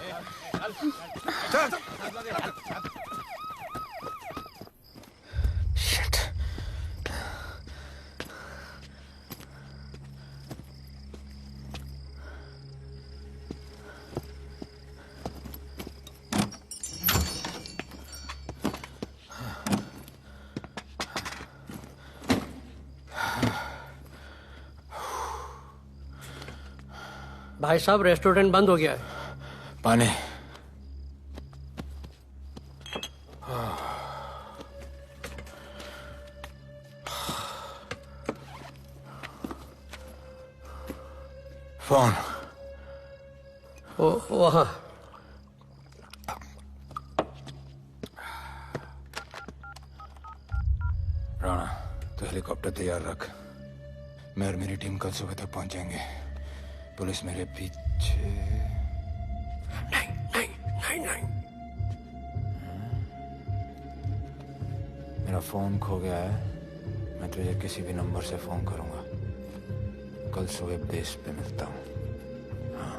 भाई साहब रेस्टोरेंट बंद हो गया है। पानी। फोन। वहाँ। राणा, तो हेलीकॉप्टर तैयार रख। मैं और मेरी टीम कल सुबह तक पहुंचेंगे। पुलिस मेरे पीछे। नहीं। मेरा फोन खो गया है। मैं तुझे किसी भी नंबर से फोन करूंगा। कल सुबह बेस पे मिलता हूँ। हाँ।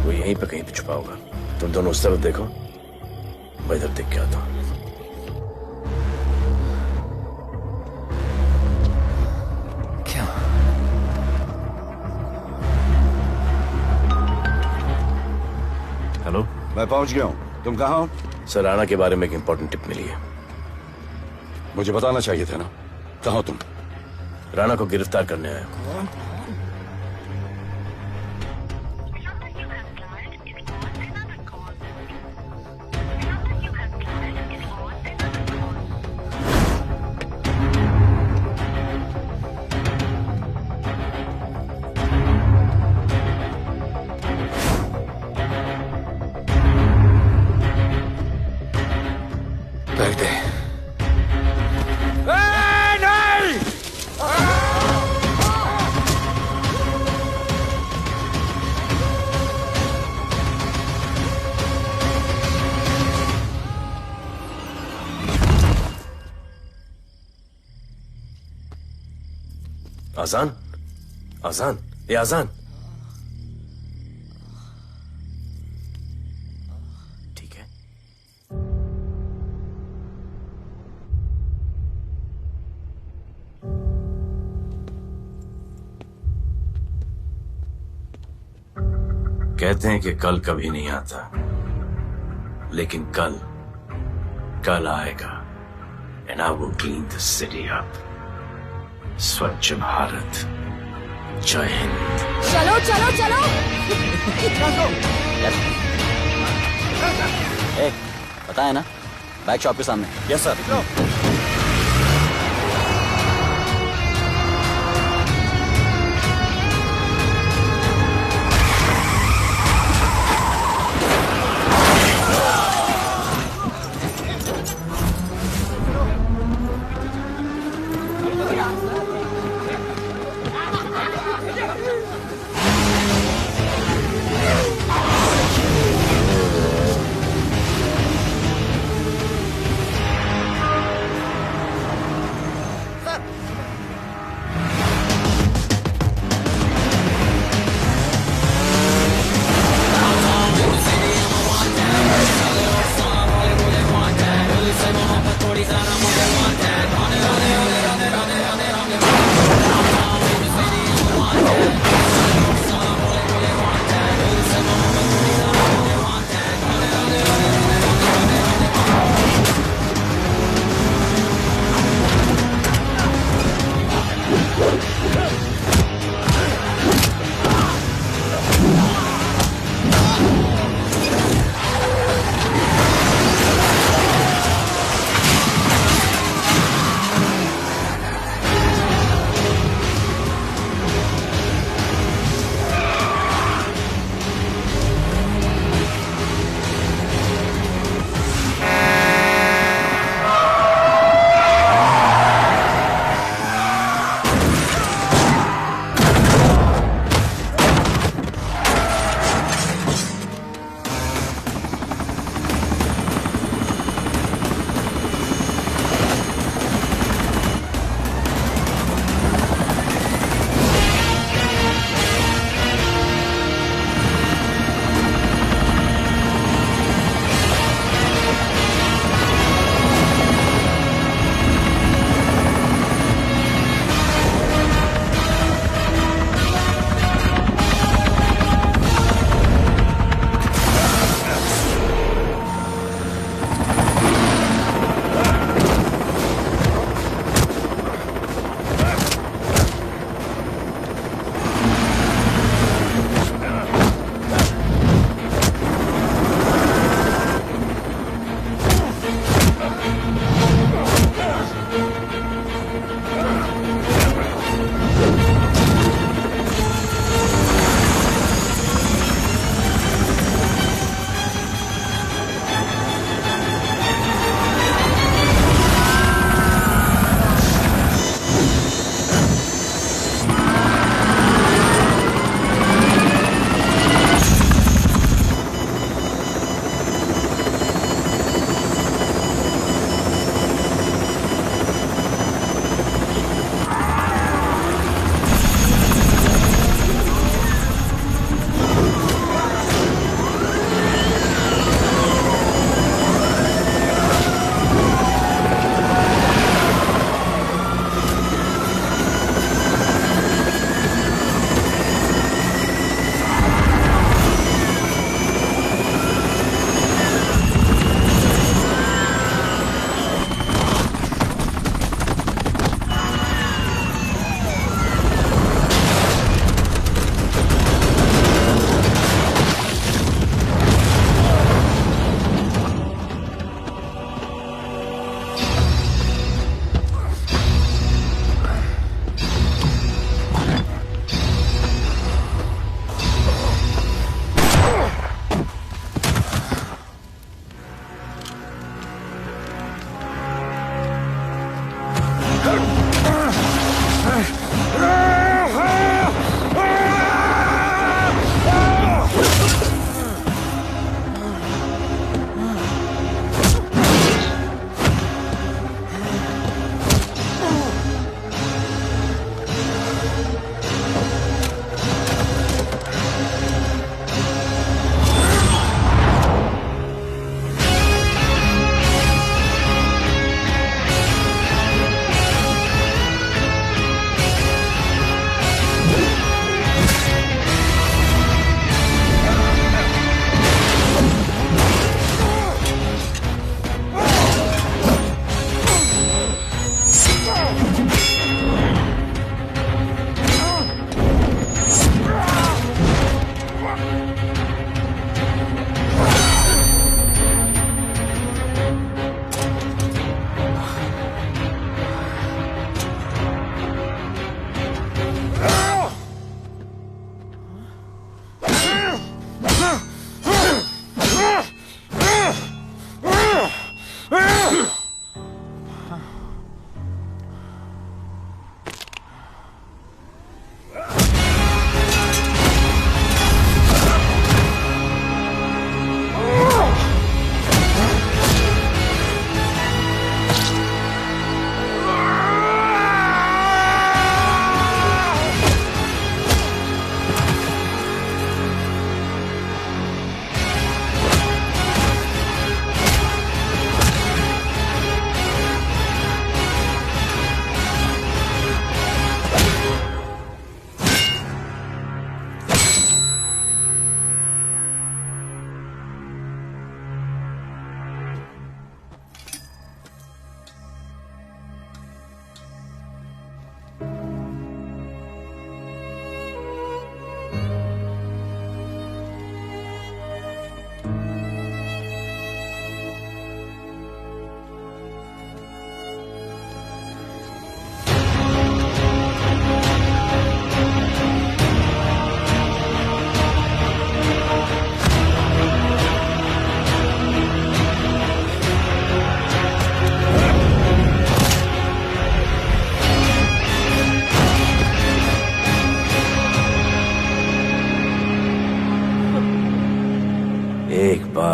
वो यहीं पे कहीं पे छुपा होगा। तुम दोनों उस तरफ देखो, मैं इधर देख के आता हूँ। क्या? हेलो, मैं पहुंच गया हूँ। तुम कहाँ हो? सर, राणा के बारे में एक इंपॉर्टेंट टिप मिली है। मुझे बताना चाहिए था ना। कहाँ हो तुम? राणा को गिरफ्तार करने आया हूँ। बैग दे। नहीं! आजान, आजान, ये आजान। ठीक है। कहते हैं कि कल कभी नहीं आता, लेकिन कल आएगा। And I will clean the city up. स्वच्छ भारत। जय हिंद। चलो चलो चलो। पता है ना, बैग शॉप के सामने। Yes sir.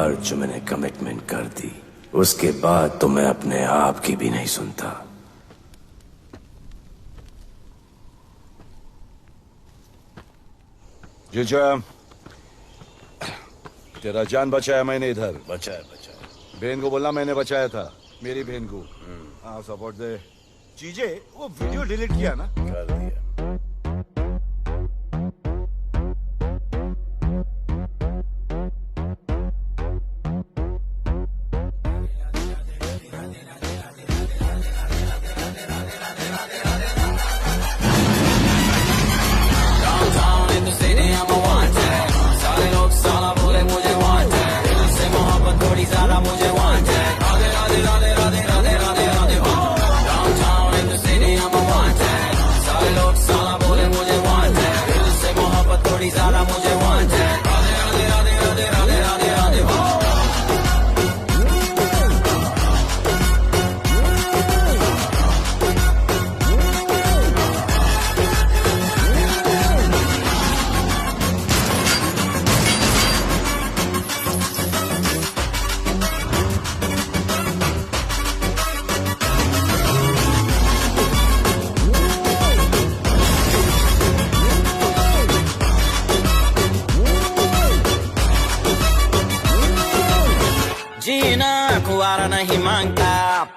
बार जो मैंने कमिटमेंट कर दी उसके बाद तो मैं अपने आप की भी नहीं सुनता। जीजा, तेरा जान बचाया मैंने इधर। बचाया। बहन को बोलना मैंने बचाया था, मेरी बहन को। हाँ सपोर्ट दे। जीजे वो वीडियो डिलीट किया ना? कर दिया। नहीं मांगता,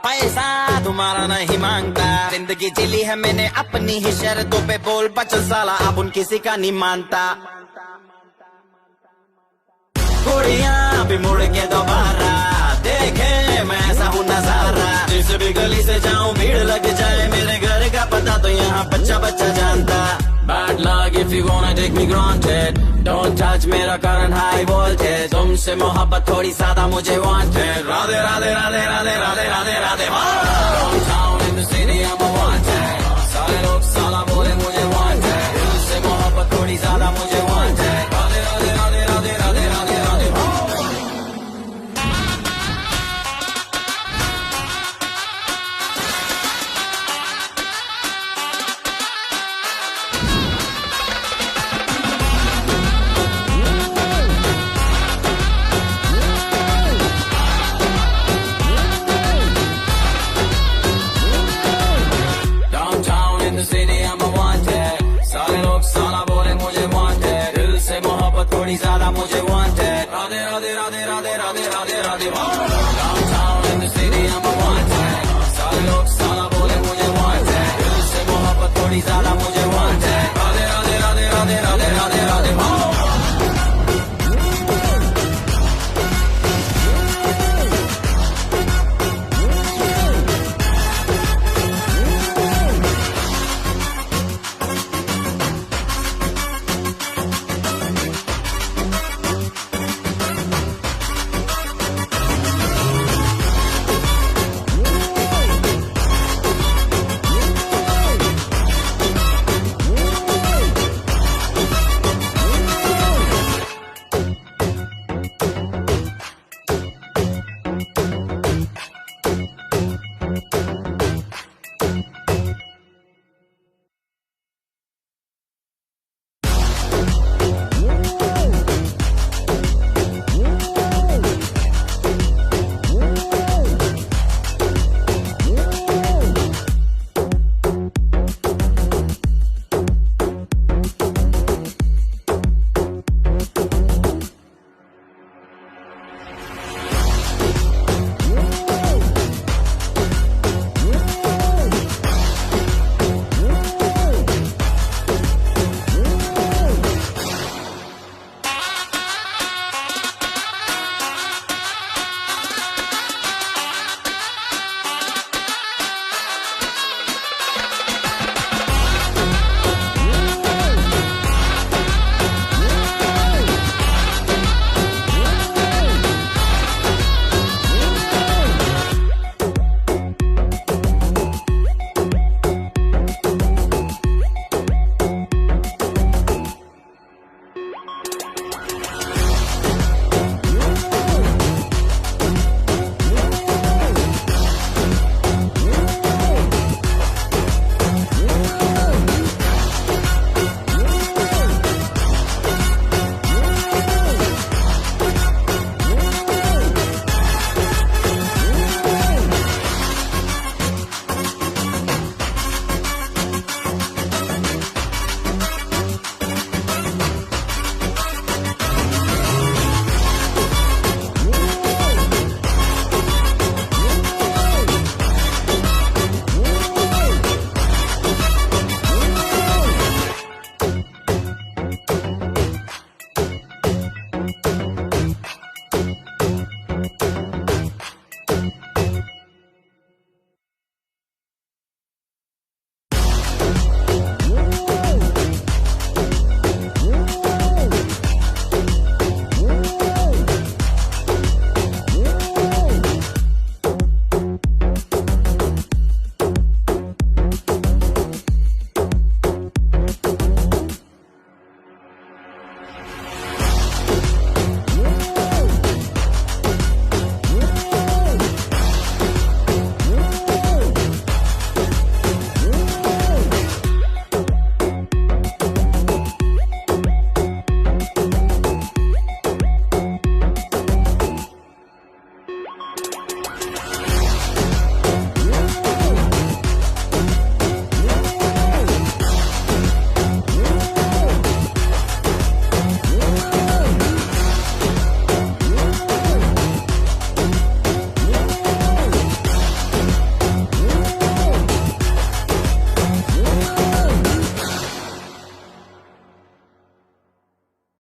पैसा तुम्हारा नहीं मांगता, जिंदगी जिली है मैंने अपनी ही शर्तों पे, बोल बचल साला अब उन किसी का नहीं मानता। कुड़ियाँ भी मुड़ के दोबारा देखे मैं ऐसा हूँ नजारा, जिस भी गली से जाऊँ भीड़ लग जाए, मेरे घर का पता तो यहाँ बच्चा बच्चा जानता। Bad luck if you wanna take me granted, don't touch मेरा current high voltage, तुमसे मोहब्बत थोड़ी ज्यादा मुझे wanted, Radhe Radhe Radhe Radhe Radhe Radhe Radhe. Downtown in the city I'm a wanted, सारे लोग साला बोले मुझे wanted, तुमसे मोहब्बत थोड़ी ज्यादा मुझे wanted, राधे राधे राधे राधे राधे राधे राधे। थोड़ी ज्यादा मुझे wanted, Radhe Radhe Radhe Radhe Radhe Radhe Radhe. Downtown in the city I'm a wanted, सारे लोग साला बोले मुझे wanted, दिल से मोहब्बत थोड़ी ज्यादा मुझे wanted, राधे राधे राधे राधे राधे राधे राधे।